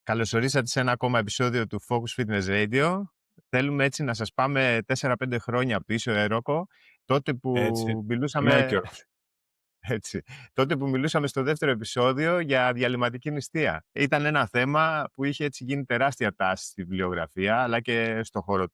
Καλώς ορίσατε σε ένα ακόμα επεισόδιο του Focus Fitness Radio. Θέλουμε έτσι να σας πάμε 4-5 χρόνια πίσω, Ρόκο, τότε που Έτσι, περνάει ο μιλούσαμε, καιρός. έτσι, τότε που μιλούσαμε στο δεύτερο επεισόδιο για διαλυματική νηστεία. Ήταν ένα θέμα που είχε έτσι γίνει τεράστια τάση στη βιβλιογραφία, αλλά και στο χώρο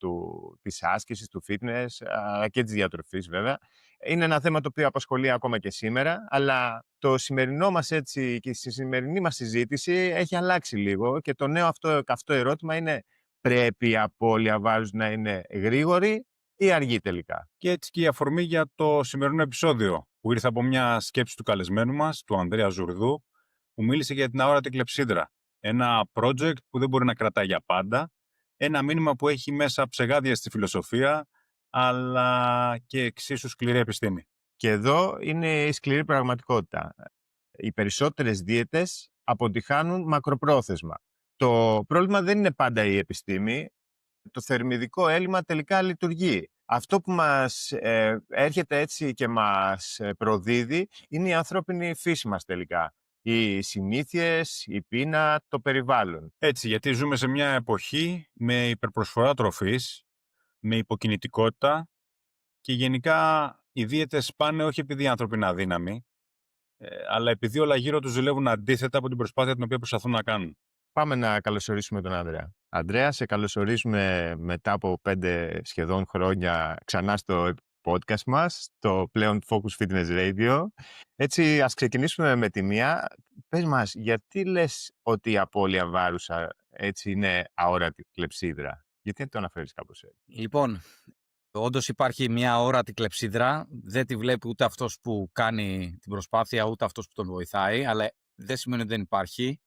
της άσκησης, του fitness, αλλά και της διατροφής βέβαια. Είναι ένα θέμα το οποίο απασχολεί ακόμα και σήμερα, αλλά το σημερινό μας έτσι και στη σημερινή μας συζήτηση έχει αλλάξει λίγο και το νέο αυτό ερώτημα είναι: πρέπει η απώλεια βάρους να είναι γρήγορη ή αργή τελικά? Και έτσι και η αφορμή για το σημερινό επεισόδιο, που ήρθε από μια σκέψη του καλεσμένου μας, του Ανδρέα Ζουρδού, που μίλησε για την αόρατη κλεψίδρα. Ένα project που δεν μπορεί να κρατάει για πάντα, ένα μήνυμα που έχει μέσα ψεγάδια στη φιλοσοφία, αλλά και εξίσου σκληρή επιστήμη. Και εδώ είναι η σκληρή πραγματικότητα. Οι περισσότερες δίαιτες αποτυχάνουν μακροπρόθεσμα. Το πρόβλημα δεν είναι πάντα η επιστήμη. Το θερμιδικό έλλειμμα τελικά λειτουργεί. Αυτό που μας έρχεται έτσι και μας προδίδει είναι η ανθρώπινη φύση μας τελικά. Οι συνήθειες, η πείνα, το περιβάλλον. Έτσι, γιατί ζούμε σε μια εποχή με υπερπροσφορά τροφής, με υποκινητικότητα και γενικά οι δίαιτες πάνε όχι επειδή οι άνθρωποι είναι αδύναμοι, αλλά επειδή όλα γύρω τους δουλεύουν αντίθετα από την προσπάθεια την οποία προσπαθούν να κάνουν. Πάμε να καλωσορίσουμε τον Ανδρέα. Ανδρέα, σε καλωσορίζουμε μετά από 5 σχεδόν χρόνια ξανά στο podcast μας, το πλέον Focus Fitness Radio. Έτσι, ας ξεκινήσουμε με τη μία. Πες μας, γιατί λες ότι η απώλεια βάρους έτσι είναι αόρατη κλεψίδρα? Γιατί το αναφέρεις κάπως έτσι? Λοιπόν, όντως υπάρχει μια αόρατη κλεψίδρα. Δεν τη βλέπει ούτε αυτός που κάνει την προσπάθεια, ούτε αυτός που τον βοηθάει, αλλά δεν σημαίνει ότι δεν υπάρχει.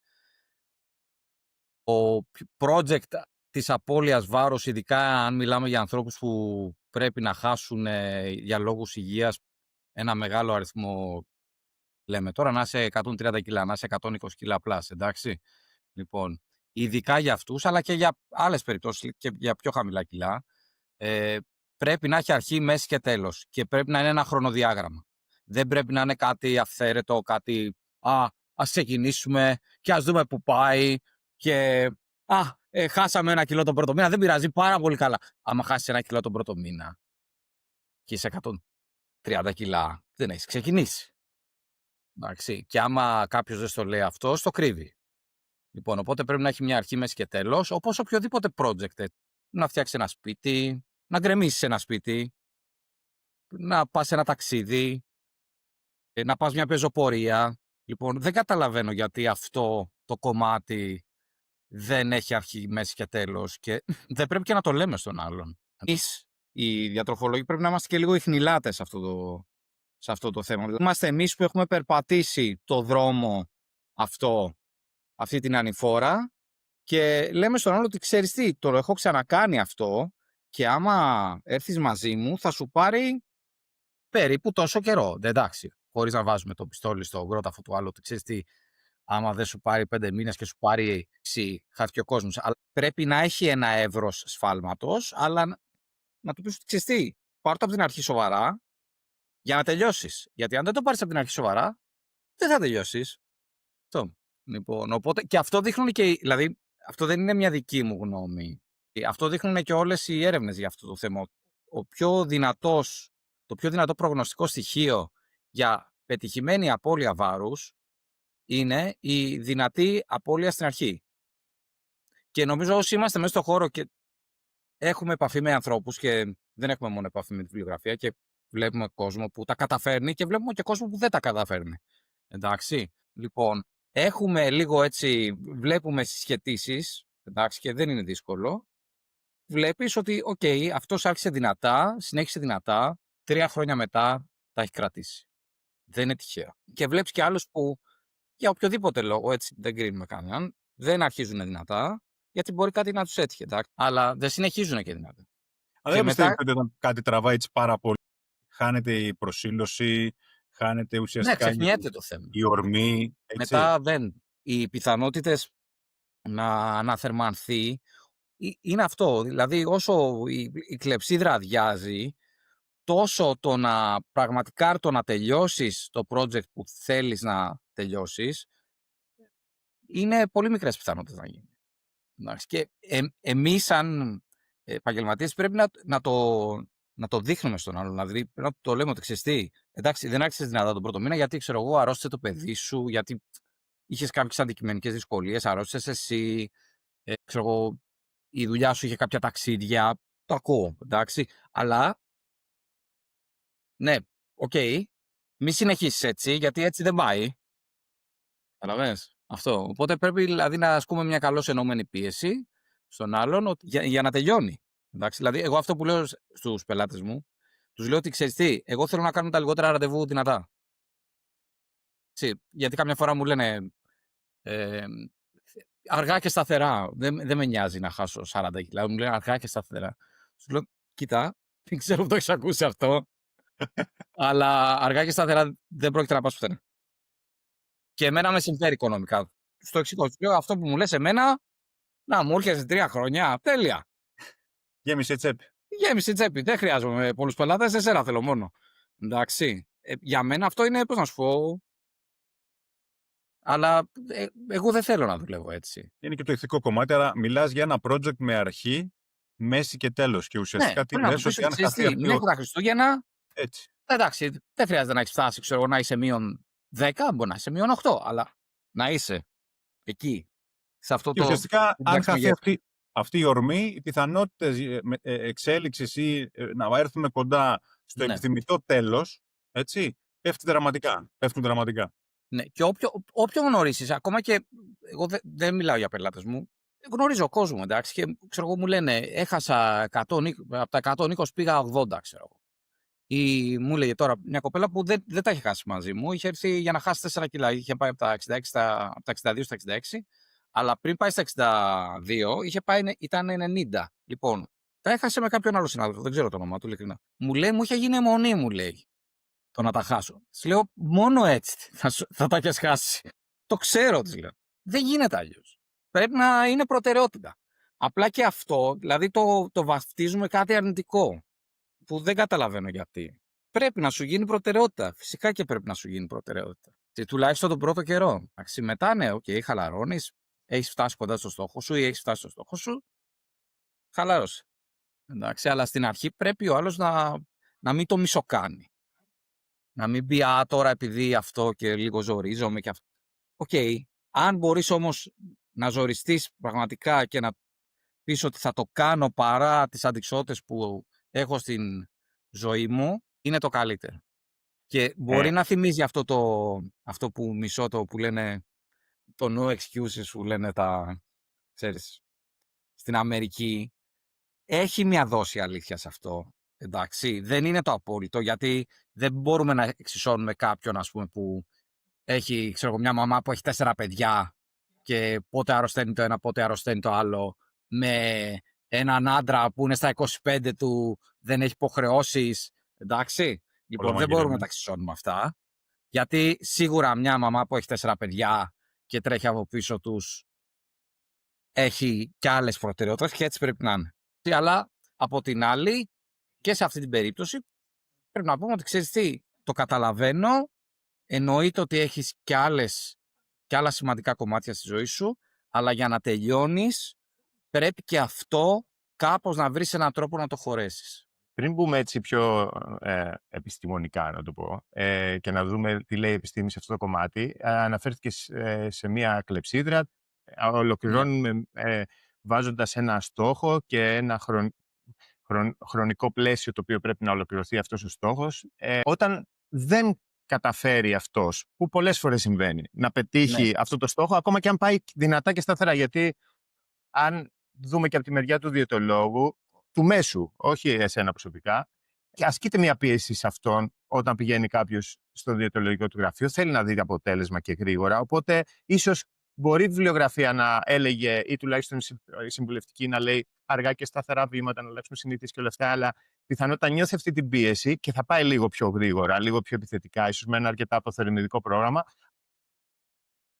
Το project της απώλειας βάρους, ειδικά αν μιλάμε για ανθρώπους που πρέπει να χάσουν για λόγους υγείας ένα μεγάλο αριθμό, λέμε τώρα, να είσαι 130 κιλά, να είσαι 120 κιλά πλάς, εντάξει. Λοιπόν, ειδικά για αυτούς, αλλά και για άλλες περιπτώσεις και για πιο χαμηλά κιλά, πρέπει να έχει αρχή, μέση και τέλος και πρέπει να είναι ένα χρονοδιάγραμμα. Δεν πρέπει να είναι κάτι αυθαίρετο, κάτι ας ξεκινήσουμε και ας δούμε που πάει και χάσαμε 1 κιλό τον πρώτο μήνα, δεν πειράζει, πάρα πολύ καλά. Άμα χάσεις 1 κιλό τον πρώτο μήνα και είσαι 130 κιλά, δεν έχεις ξεκινήσει. Εντάξει. Και άμα κάποιος δεν στο λέει αυτό, στο κρύβει. Λοιπόν, οπότε πρέπει να έχει μια αρχή, μέση και τέλος, όπως οποιοδήποτε project. Να φτιάξεις ένα σπίτι, να γκρεμίσεις ένα σπίτι, να πας σε ένα ταξίδι, να πας μια πεζοπορία. Λοιπόν, δεν καταλαβαίνω γιατί αυτό το κομμάτι δεν έχει αρχή, μέση και τέλος και δεν πρέπει και να το λέμε στον άλλον. Εμείς, οι διατροφολόγοι, πρέπει να είμαστε και λίγο ιχνηλάτες σε αυτό το θέμα. Δηλαδή, είμαστε εμείς που έχουμε περπατήσει το δρόμο αυτή την ανηφόρα και λέμε στον άλλο ότι ξέρεις τι, το έχω ξανακάνει αυτό και άμα έρθεις μαζί μου θα σου πάρει περίπου τόσο καιρό. Εντάξει, χωρίς να βάζουμε το πιστόλι στο κρόταφο του άλλου, ότι ξέρεις τι, άμα δεν σου πάρει 5 μήνες και σου πάρει χάθηκε ο κόσμος. Αλλά πρέπει να έχει ένα εύρος σφάλματος, αλλά να του πεις ότι ξέρεις τι, πάρ' το από την αρχή σοβαρά για να τελειώσεις. Γιατί αν δεν το πάρεις από την αρχή σοβαρά, δεν θα τελειώσεις. Αυτό. Λοιπόν, οπότε, και αυτό δείχνουν και, δηλαδή, αυτό δεν είναι μια δική μου γνώμη. Αυτό δείχνουν και όλες οι έρευνες για αυτό το θέμα. Το πιο δυνατό προγνωστικό στοιχείο για πετυχημένη απώλεια βάρους είναι η δυνατή απώλεια στην αρχή. Και νομίζω όσοι είμαστε μέσα στο χώρο και έχουμε επαφή με ανθρώπους και δεν έχουμε μόνο επαφή με τη βιβλιογραφία και βλέπουμε κόσμο που τα καταφέρνει και βλέπουμε και κόσμο που δεν τα καταφέρνει. Εντάξει, λοιπόν, έχουμε λίγο έτσι, βλέπουμε συσχετήσεις, εντάξει, και δεν είναι δύσκολο. Βλέπεις ότι, αυτός άρχισε δυνατά, συνέχισε δυνατά, 3 χρόνια μετά τα έχει κρατήσει. Δεν είναι τυχαίο. Και βλέπεις και άλλους που, για οποιοδήποτε λόγο, έτσι δεν κρίνουμε κανέναν, δεν αρχίζουν δυνατά, γιατί μπορεί κάτι να τους έτυχε, εντάξει, αλλά δεν συνεχίζουν και δυνατά. Αλλά δεν πιστεύετε ότι όταν κάτι τραβάει έτσι πάρα πολύ, χάνεται η προσήλωση, χάνεται ουσιαστικά ξεχνιέται το θέμα. η ορμή. Έτσι. Μετά οι πιθανότητες να αναθερμανθεί είναι αυτό. Δηλαδή, όσο η κλεψίδρα αδειάζει, τόσο πραγματικά το να τελειώσεις το project που θέλεις να τελειώσεις, είναι πολύ μικρές πιθανότητες να γίνει. Εντάξει, και εμείς σαν επαγγελματίες πρέπει να το δείχνουμε στον άλλον. Δηλαδή πρέπει να το λέμε ότι ξέρεις τι, εντάξει, δεν άρχισες δυνατά τον πρώτο μήνα γιατί ξέρω εγώ αρρώστησε το παιδί σου, γιατί είχες κάποιες αντικειμενικές δυσκολίες, αρρώστησες εσύ, ξέρω εγώ, η δουλειά σου είχε κάποια ταξίδια. Το ακούω, εντάξει. Αλλά, ναι, οκ, μη συνεχίσεις έτσι, γιατί έτσι δεν πάει. Καταλαβαίνεις αυτό. Οπότε πρέπει δηλαδή να ασκούμε μια καλώς εννοούμενη πίεση στον άλλον για να τελειώνει. Εντάξει, δηλαδή, εγώ αυτό που λέω στους πελάτες μου, τους λέω ότι ξέρεις τι, εγώ θέλω να κάνουμε τα λιγότερα ραντεβού δυνατά. Γιατί καμιά φορά μου λένε αργά και σταθερά. Δεν με νοιάζει να χάσω 40 κιλά. Μου λένε αργά και σταθερά. Τους λέω, κοίτα, δεν ξέρω που το έχεις ακούσει αυτό, αλλά αργά και σταθερά δεν πρόκειται να πας πουθενά. Και εμένα με συμφέρει οικονομικά. Στο εξηγώ, λέω αυτό που μου λες εμένα, να μου έρχεσαι 3 χρόνια, τέλεια. Γέμισε τσέπη. Γέμισε τσέπη, δεν χρειάζομαι πολλούς πελάτες, εσένα θέλω μόνο. Εντάξει, για μένα αυτό είναι, πώς να σου πω, αλλά εγώ δεν θέλω να δουλεύω έτσι. Είναι και το ηθικό κομμάτι, αλλά μιλάς για ένα project με αρχή, μέση και τέλος. Και ουσιαστικά τι λες ότι αν χαθεί αυτή. Μέχρι τα Χριστούγεννα, έτσι. Εντάξει, δεν χρειάζεται να έχει φτάσει, ξέρω, να είσαι μείον 10, μπορεί να είσαι μείον 8, αλλά να είσαι εκεί. Σε αυτό και ουσιαστικά, αν χαθεί αυτή η ορμή, οι πιθανότητες εξέλιξης ή να έρθουμε κοντά στο επιθυμητό τέλος, έτσι, πέφτουν δραματικά. Ναι, και όποιο γνωρίσεις, ακόμα και εγώ δεν μιλάω για πελάτες μου, γνωρίζω κόσμο, εντάξει, και ξέρω εγώ μου λένε, έχασα 120, από τα 120 πήγα 80, ξέρω εγώ. Ή μου έλεγε τώρα μια κοπέλα που δεν τα είχε χάσει μαζί μου, είχε έρθει για να χάσει 4 κιλά, είχε πάει από τα 62 στα 66, αλλά πριν πάει στα 62 ήταν 90. Λοιπόν, τα έχασε με κάποιον άλλο συνάδελφο, δεν ξέρω το όνομα του ειλικρινά. Μου λέει, μου είχε γίνει αιμονή, μου λέει, το να τα χάσω. Της λέω, μόνο έτσι θα τα έχεις χάσει. Το ξέρω, της λέω. Δεν γίνεται αλλιώς. Πρέπει να είναι προτεραιότητα. Απλά και αυτό, δηλαδή το βαφτίζουμε κάτι αρνητικό, που δεν καταλαβαίνω γιατί. Πρέπει να σου γίνει προτεραιότητα. Φυσικά και πρέπει να σου γίνει προτεραιότητα. Και τουλάχιστον τον πρώτο καιρό. Μετά, ναι, χαλαρώνεις, έχεις φτάσει κοντά στο στόχο σου ή έχεις φτάσει στο στόχο σου, χαλάρωσε. Εντάξει, αλλά στην αρχή πρέπει ο άλλος να μην το μισοκάνει. Να μην πει, τώρα επειδή αυτό και λίγο ζορίζομαι και αυτό. Αν μπορείς όμως να ζοριστείς πραγματικά και να πεις ότι θα το κάνω παρά τις αντικσότητες που έχω στην ζωή μου, είναι το καλύτερο. Και μπορεί να θυμίζει αυτό που μισώ, που λένε το no excuses, που λένε ξέρεις, στην Αμερική. Έχει μια δόση αλήθεια σε αυτό. Εντάξει, δεν είναι το απόλυτο, γιατί δεν μπορούμε να εξισώνουμε κάποιον, ας πούμε, που έχει, ξέρω, μια μαμά που έχει 4 παιδιά και πότε αρρωσταίνει το ένα, πότε αρρωσταίνει το άλλο, με έναν άντρα που είναι στα 25 του, δεν έχει υποχρεώσεις. Εντάξει, λοιπόν, δεν μπορούμε να τα εξισώνουμε αυτά, γιατί σίγουρα μια μαμά που έχει 4 παιδιά και τρέχει από πίσω τους έχει και άλλες προτεραιότητες και έτσι πρέπει να είναι. Αλλά από την άλλη, και σε αυτή την περίπτωση, πρέπει να πούμε ότι ξέρεις τι, το καταλαβαίνω, εννοείται ότι έχεις και άλλα σημαντικά κομμάτια στη ζωή σου, αλλά για να τελειώνεις πρέπει και αυτό κάπως να βρεις έναν τρόπο να το χωρέσεις. Πριν μπούμε έτσι πιο επιστημονικά, να το πω, και να δούμε τι λέει η επιστήμη σε αυτό το κομμάτι, αναφέρθηκε σε μία κλεψίδρα, ολοκληρώνουμε βάζοντας ένα στόχο και ένα χρονικό πλαίσιο το οποίο πρέπει να ολοκληρωθεί αυτός ο στόχος. Όταν δεν καταφέρει αυτός, που πολλές φορές συμβαίνει, να πετύχει αυτό το στόχο, ακόμα και αν πάει δυνατά και σταθερά, γιατί αν δούμε και από τη μεριά του διαιτολόγου, του μέσου, όχι εσένα προσωπικά, και ασκείται μια πίεση σε αυτόν όταν πηγαίνει κάποιος στο διαιτολογικό του γραφείο, θέλει να δει αποτέλεσμα και γρήγορα, οπότε ίσως μπορεί η βιβλιογραφία να έλεγε, ή τουλάχιστον η συμβουλευτική να λέει αργά και σταθερά βήματα, να αλλάξουμε συνήθειες και όλα αυτά, αλλά πιθανότατα νιώθει αυτή την πίεση και θα πάει λίγο πιο γρήγορα, λίγο πιο επιθετικά, ίσως με ένα αρκετά αποθαρρυνητικό πρόγραμμα.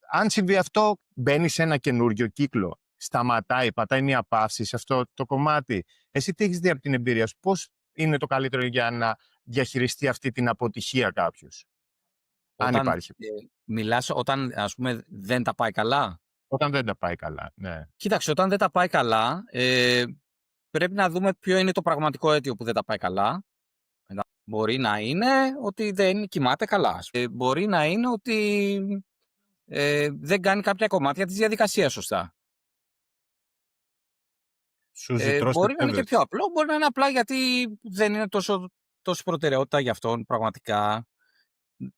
Αν συμβεί αυτό, μπαίνει σε ένα καινούριο κύκλο. Σταματάει, πατάει μια παύση σε αυτό το κομμάτι. Εσύ τι έχεις δει από την εμπειρία σου, πώς είναι το καλύτερο για να διαχειριστεί αυτή την αποτυχία κάποιος, αν υπάρχει? Μιλάς όταν, ας πούμε, δεν τα πάει καλά. Όταν δεν τα πάει καλά, ναι. Κοίταξε, όταν δεν τα πάει καλά, πρέπει να δούμε ποιο είναι το πραγματικό αίτιο που δεν τα πάει καλά. Μπορεί να είναι ότι δεν κοιμάται καλά. Μπορεί να είναι ότι δεν κάνει κάποια κομμάτια της διαδικασίας σωστά. Σου ζητρώ Μπορεί να είναι και Σεπτέμβρης. πιο απλό, μπορεί να είναι απλά γιατί δεν είναι τόσο προτεραιότητα για αυτόν πραγματικά.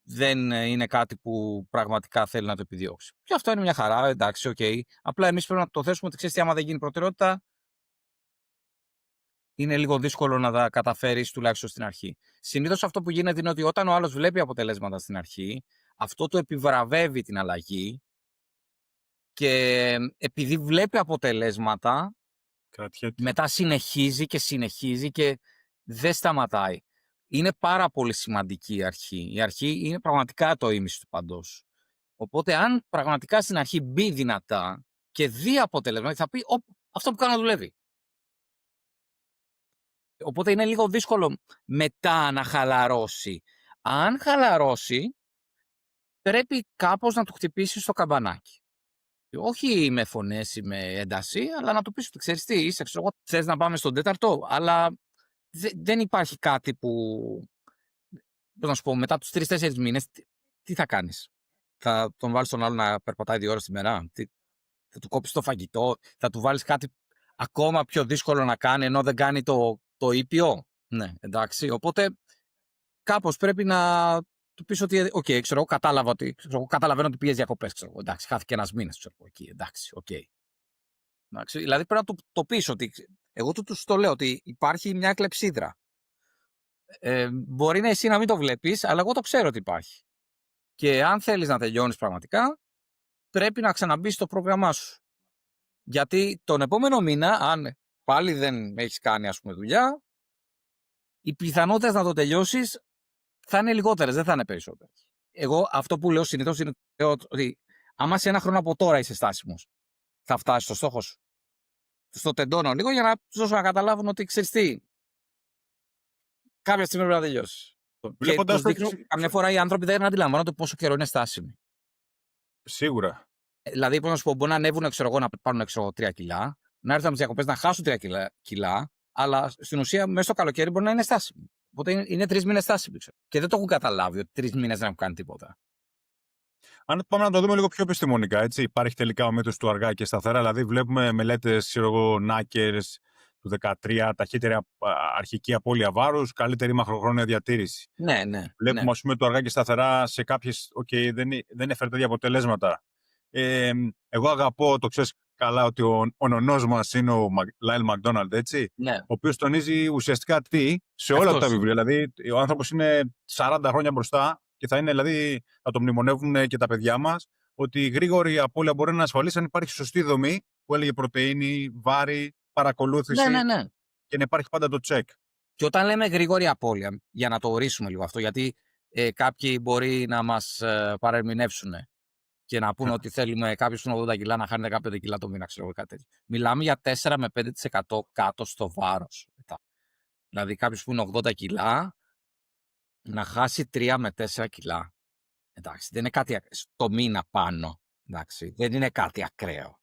Δεν είναι κάτι που πραγματικά θέλει να το επιδιώξει. Και αυτό είναι μια χαρά, εντάξει, οκ. Απλά εμείς πρέπει να το θέσουμε ότι ξέρεις τι, άμα δεν γίνει προτεραιότητα, είναι λίγο δύσκολο να τα καταφέρεις τουλάχιστον στην αρχή. Συνήθως αυτό που γίνεται είναι ότι όταν ο άλλος βλέπει αποτελέσματα στην αρχή, αυτό το επιβραβεύει την αλλαγή και επειδή βλέπει αποτελέσματα, Κρατιέται. μετά συνεχίζει και δεν σταματάει. Είναι πάρα πολύ σημαντική η αρχή. Η αρχή είναι πραγματικά το ίμιση του παντός. Οπότε αν πραγματικά στην αρχή μπει δυνατά και δει αποτελέσματα, θα πει αυτό που κάνω δουλεύει. Οπότε είναι λίγο δύσκολο μετά να χαλαρώσει. Αν χαλαρώσει, πρέπει κάπως να του χτυπήσει στο καμπανάκι. Όχι με φωνές ή με ένταση, αλλά να του πεις ότι ξέρεις τι, είσαι, ξέρω εγώ, θες να πάμε στον τέταρτο, αλλά δεν υπάρχει κάτι που, πώς να σου πω, μετά τους 3-4 μήνες, τι θα κάνεις. Θα τον βάλεις τον άλλο να περπατάει 2 ώρες τη μέρα, θα του κόψεις το φαγητό, θα του βάλεις κάτι ακόμα πιο δύσκολο να κάνει, ενώ δεν κάνει το ήπιο. Ναι, εντάξει, οπότε κάπως πρέπει να του πεις ότι, οκ, ξέρω, καταλαβαίνω ότι πήγες διακοπές, ξέρω, εντάξει, χάθηκε ένας μήνας, ξέρω, εκεί, εντάξει, οκ. Εντάξει, δηλαδή πρέπει να το πεις ότι, εγώ τους το λέω ότι υπάρχει μια κλεψίδρα. Μπορεί εσύ να μην το βλέπεις, αλλά εγώ το ξέρω ότι υπάρχει. Και αν θέλεις να τελειώνεις πραγματικά, πρέπει να ξαναμπείς στο πρόγραμμά σου. Γιατί τον επόμενο μήνα, αν πάλι δεν έχεις κάνει, ας πούμε, δουλειά, οι πιθανότητες να το τελειώσεις θα είναι λιγότερες, δεν θα είναι περισσότερες. Εγώ αυτό που λέω συνήθως είναι ότι άμα σε 1 χρόνο από τώρα είσαι στάσιμος, θα φτάσεις στο στόχο σου. Στο τεντώνω λίγο για να τους δώσω να καταλάβουν ότι ξέρεις τι, κάποια στιγμή πρέπει να τελειώσει. Και τους δείχνω, καμιά φορά οι άνθρωποι δεν αντιλαμβάνονται πόσο καιρό είναι στάσιμοι. Σίγουρα. Δηλαδή, πώς να σου πω, μπορεί να ανέβουν, ξέρω εγώ, να πάρουν 3 κιλά, να έρθουν από τις διακοπές να χάσουν 3 κιλά, αλλά στην ουσία μέσα στο καλοκαίρι μπορεί να είναι στάσιμοι. Οπότε είναι 3 μήνες στάσιμοι. Και δεν το έχουν καταλάβει ότι 3 μήνες δεν έχουν κάνει τίποτα. Αν πάμε να το δούμε λίγο πιο επιστημονικά, έτσι, υπάρχει τελικά ο μύθος του αργά και σταθερά. Δηλαδή, βλέπουμε μελέτες, Nakers του 2013, ταχύτερη αρχική απώλεια βάρους, καλύτερη μακροχρόνια διατήρηση. Ναι, ναι. Βλέπουμε, ναι. ας πούμε, το αργά και σταθερά σε κάποιες. Δεν έφερε τέτοια αποτελέσματα. Εγώ αγαπώ, το ξέρεις καλά, ότι ο νονός μας είναι ο Λάιλ Μακδόναλντ, έτσι. Ναι. Ο οποίος τονίζει ουσιαστικά τι σε όλα τα βιβλία. Δηλαδή, ο άνθρωπος είναι 40 χρόνια μπροστά και θα είναι, δηλαδή, θα το μνημονεύουν και τα παιδιά μας, ότι η γρήγορη απώλεια μπορεί να ασφαλίσει αν υπάρχει σωστή δομή που έλεγε πρωτεΐνη, βάρη, παρακολούθηση. Ναι. Και να υπάρχει πάντα το check. Και όταν λέμε γρήγορη απώλεια, για να το ορίσουμε λίγο αυτό, γιατί κάποιοι μπορεί να μας παρερμηνεύσουν και να πούνε ότι θέλουμε κάποιος που είναι 80 κιλά να χάνει 15 κιλά το μήνα, ξέρω εγώ, κάτι τέτοιο. Μιλάμε για 4 με 5% κάτω στο βάρος. Δηλαδή κάποιος που είναι 80 κιλά να χάσει 3 με 4 κιλά. Εντάξει, δεν είναι κάτι στο μήνα πάνω. Εντάξει, δεν είναι κάτι ακραίο.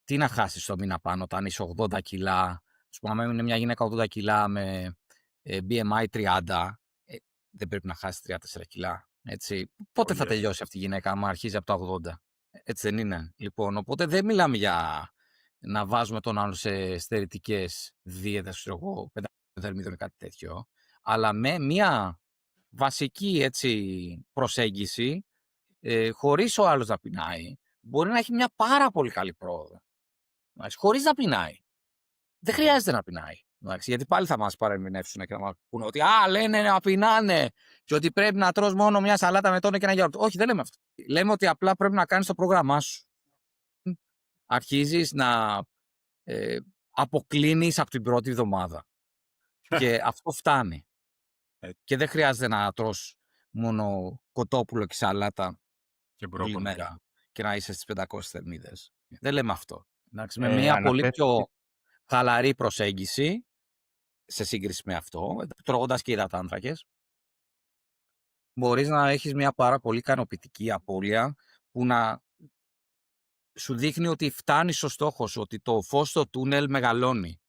Τι να χάσεις στο μήνα πάνω όταν είσαι 80 κιλά, ας πούμε, είναι μια γυναίκα 80 κιλά με BMI 30, δεν πρέπει να χάσει 3-4 κιλά. Έτσι. Πότε θα τελειώσει αυτή η γυναίκα, άμα αρχίζει από τα 80. Έτσι δεν είναι. Λοιπόν, οπότε δεν μιλάμε για να βάζουμε τον άλλο σε στερητικές δίαιτες, ξέρω εγώ, πενταθερμίδων ή κάτι τέτοιο, αλλά με μια βασική έτσι, προσέγγιση, χωρίς ο άλλος να πεινάει, μπορεί να έχει μια πάρα πολύ καλή πρόοδο. Χωρίς να πεινάει. Δεν χρειάζεται να πεινάει. Γιατί πάλι θα μας παρεμηνεύσουν και θα μας πούνε ότι λένε να πεινάνε και ότι πρέπει να τρως μόνο μια σαλάτα με τόνο και ένα γιαούρτι. Όχι, δεν λέμε αυτό. Λέμε ότι απλά πρέπει να κάνεις το πρόγραμμά σου. Αρχίζεις να αποκλίνεις από την πρώτη εβδομάδα. Και αυτό φτάνει. Και δεν χρειάζεται να τρως μόνο κοτόπουλο και σαλάτα όλη μέρα και να είσαι στις 500 θερμίδες. Δεν λέμε αυτό. Με μια πολύ πιο χαλαρή προσέγγιση σε σύγκριση με αυτό, τρώγοντας και υδατάνθρακες, μπορείς να έχεις μια πάρα πολύ ικανοποιητική απώλεια που να σου δείχνει ότι φτάνει στο στόχο σου, ότι το φως στο τούνελ μεγαλώνει.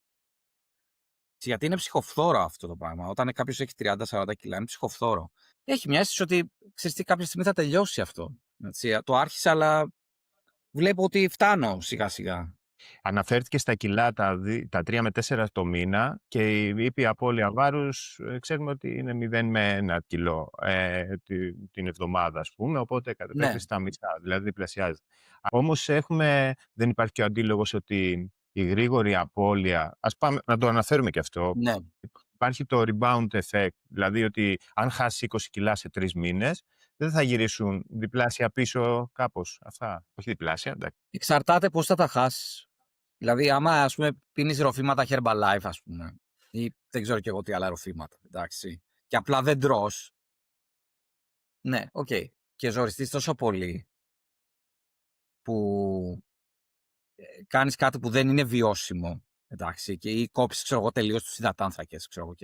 Γιατί είναι ψυχοφθόρο αυτό το πράγμα. Όταν κάποιος έχει 30-40 κιλά, είναι ψυχοφθόρο. Έχει μια αίσθηση ότι ξέρεις τι, κάποια στιγμή θα τελειώσει αυτό. Έτσι, το άρχισα, αλλά βλέπω ότι φτάνω σιγά-σιγά. Αναφέρθηκε στα κιλά τα 3 με 4 το μήνα και η ήπια απώλεια βάρους ξέρουμε ότι είναι 0 με 1 κιλό την εβδομάδα, ας πούμε, οπότε κατεβαίνει στα μισά, δηλαδή διπλασιάζεται. Όμως δεν υπάρχει και ο αντίλογος ότι η γρήγορη απώλεια, ας πάμε να το αναφέρουμε και αυτό, Ναι. υπάρχει το rebound effect, δηλαδή ότι αν χάσει 20 κιλά σε 3 μήνες, δεν θα γυρίσουν διπλάσια πίσω κάπως αυτά. Όχι διπλάσια, εντάξει. Εξαρτάται πώς θα τα χάσεις. Δηλαδή, άμα ας πούμε πίνεις ροφήματα Herbalife, ας πούμε, ή δεν ξέρω κι εγώ τι άλλα ροφήματα, εντάξει, και απλά δεν τρως, ναι, οκ. Και ζοριστείς τόσο πολύ που κάνεις κάτι που δεν είναι βιώσιμο, εντάξει, και ή κόψεις, ξέρω εγώ, τελείως τους υδατάνθρακες, ξέρω εγώ,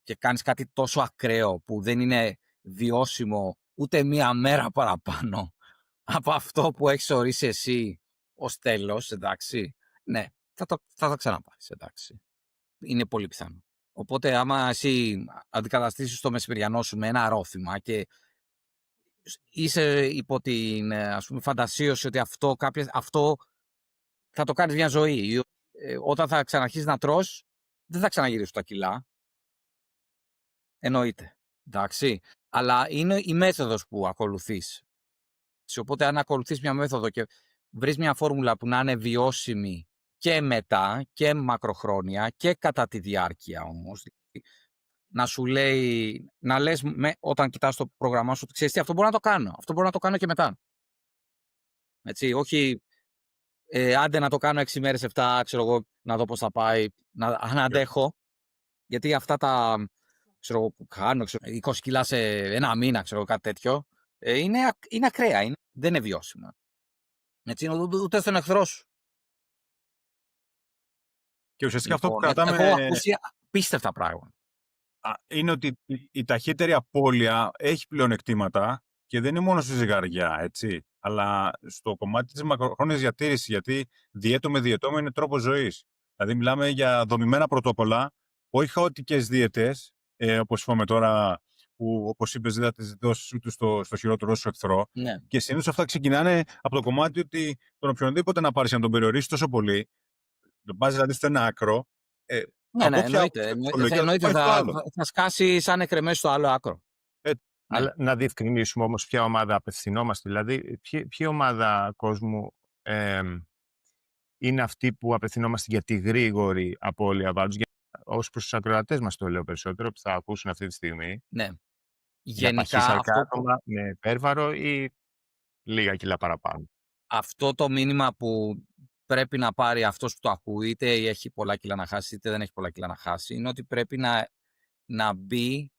και κάνεις κάτι τόσο ακραίο που δεν είναι βιώσιμο ούτε μία μέρα παραπάνω από αυτό που έχεις ορίσει εσύ ως τέλος, εντάξει, ναι, θα τα ξαναπάρεις, εντάξει. Είναι πολύ πιθανό. Οπότε άμα εσύ αντικαταστήσεις το μεσημεριανό σου με ένα ρόφημα και είσαι υπό την, ας πούμε, φαντασίωση ότι αυτό θα το κάνεις μια ζωή, όταν θα ξαναρχίσεις να τρως, δεν θα ξαναγυρίσουν τα κιλά. Εννοείται. Εντάξει. Αλλά είναι η μέθοδος που ακολουθείς. Οπότε αν ακολουθείς μια μέθοδο και βρεις μια φόρμουλα που να είναι βιώσιμη και μετά και μακροχρόνια και κατά τη διάρκεια όμως, να σου λέει, να λες όταν κοιτάς το πρόγραμμά σου, ξέρεις τι, αυτό μπορώ να το κάνω. Αυτό μπορώ να το κάνω και μετά. Έτσι, όχι άντε να το κάνω 6 μέρες, 7, ξέρω εγώ, να δω πώς θα πάει, να αντέχω. Γιατί αυτά τα, ξέρω εγώ, που κάνω, 20 κιλά σε ένα μήνα, ξέρω κάτι τέτοιο, είναι ακραία, δεν είναι βιώσιμα. Έτσι, ούτε στον εχθρό σου. Και ουσιαστικά αυτό που Λοιπόν, κρατάμε έχω ακούσει απίστευτα πράγματα. είναι ότι η ταχύτερη απώλεια έχει πλεονεκτήματα και δεν είναι μόνο στη ζυγαριά, έτσι. Αλλά στο κομμάτι της μακροχρόνιας διατήρησης, γιατί διέτο με διαιτώμα είναι τρόπος ζωής. Δηλαδή, μιλάμε για δομημένα πρωτόκολλα, όχι χαοτικές δίαιτες, όπως είπαμε τώρα, που όπως είπες, δεν θα τις δώσεις ούτε στο χειρότερο σου εχθρό. Ναι. Και συνήθως αυτά ξεκινάνε από το κομμάτι ότι τον οποιονδήποτε να πάρεις να τον περιορίσει τόσο πολύ, τον πας δηλαδή στο ένα άκρο. Ναι, εννοείται. Θα σκάσει σαν εκρεμές στο άλλο άκρο. Ναι. Αλλά να διευκρινίσουμε όμως ποια ομάδα απευθυνόμαστε. Δηλαδή, ποια ομάδα κόσμου είναι αυτή που απευθυνόμαστε για τη γρήγορη απώλεια βάρους. Ως προς τους ακροατές μας το λέω περισσότερο, που θα ακούσουν αυτή τη στιγμή. Ναι. Για παχύσαρκα άτομα με υπέρβαρο ή λίγα κιλά παραπάνω. Αυτό το μήνυμα που πρέπει να πάρει αυτός που το ακούει, είτε έχει πολλά κιλά να χάσει, είτε δεν έχει πολλά κιλά να χάσει, είναι ότι πρέπει να μπει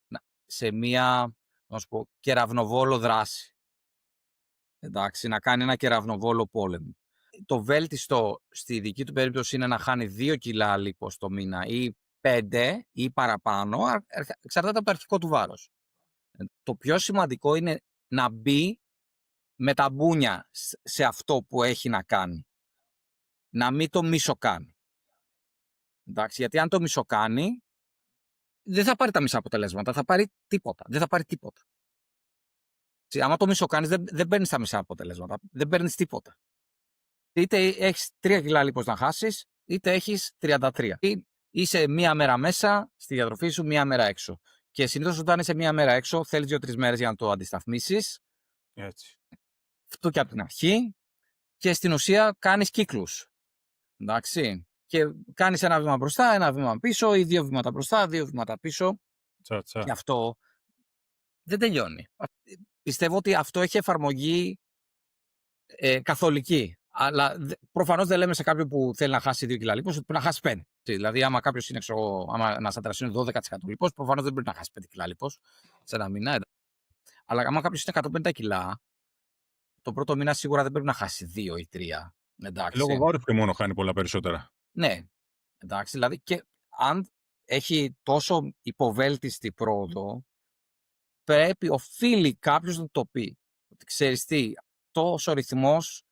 σε μία, να σου πω, κεραυνοβόλο δράση. Εντάξει, να κάνει ένα κεραυνοβόλο πόλεμο. Το βέλτιστο στη δική του περίπτωση είναι να χάνει 2 κιλά λίπος το μήνα ή 5 ή παραπάνω, εξαρτάται από το αρχικό του βάρος. Το πιο σημαντικό είναι να μπει με τα μπούνια σε αυτό που έχει να κάνει. Να μην το μισοκάνει. Εντάξει, γιατί αν το μισοκάνει, δεν θα πάρει τα μισά αποτελέσματα, θα πάρει τίποτα. Δεν θα πάρει τίποτα. Άμα το μισοκάνεις, δεν παίρνεις τα μισά αποτελέσματα. Δεν παίρνεις τίποτα. Είτε έχεις 3 κιλά λίπος να χάσεις, είτε έχεις 33. Ή είσαι μία μέρα μέσα στη διατροφή σου, μία μέρα έξω. Και συνήθως όταν είσαι μία μέρα έξω, θέλεις 2-3 μέρες για να το αντισταθμίσεις. Έτσι. Αυτό και από την αρχή. Και στην ουσία κάνεις κύκλους. Εντάξει. Και κάνεις ένα βήμα μπροστά, ένα βήμα πίσω, ή 2 βήματα μπροστά, 2 βήματα πίσω. Και αυτό δεν τελειώνει. Πιστεύω ότι αυτό έχει εφαρμογή καθολική. Αλλά προφανώς δεν λέμε σε κάποιον που θέλει να χάσει 2 κιλά λίπος ότι πρέπει να χάσει 5. Δηλαδή, άμα κάποιος είναι, άμα ένας άντρας είναι 12% λίπος, προφανώς δεν πρέπει να χάσει 5 κιλά λίπος σε ένα μήνα. Αλλά άμα κάποιος είναι 150 κιλά, το πρώτο μήνα σίγουρα δεν πρέπει να χάσει 2 ή 3. Εντάξει. Λόγω βάρους και μόνο χάνει πολλά περισσότερα. Ναι. Εντάξει, δηλαδή, και αν έχει τόσο υποβέλτιστη πρόοδο, οφείλει κάποιος να το πει. Ότι ξέρεις τι, τόσο ρυθμός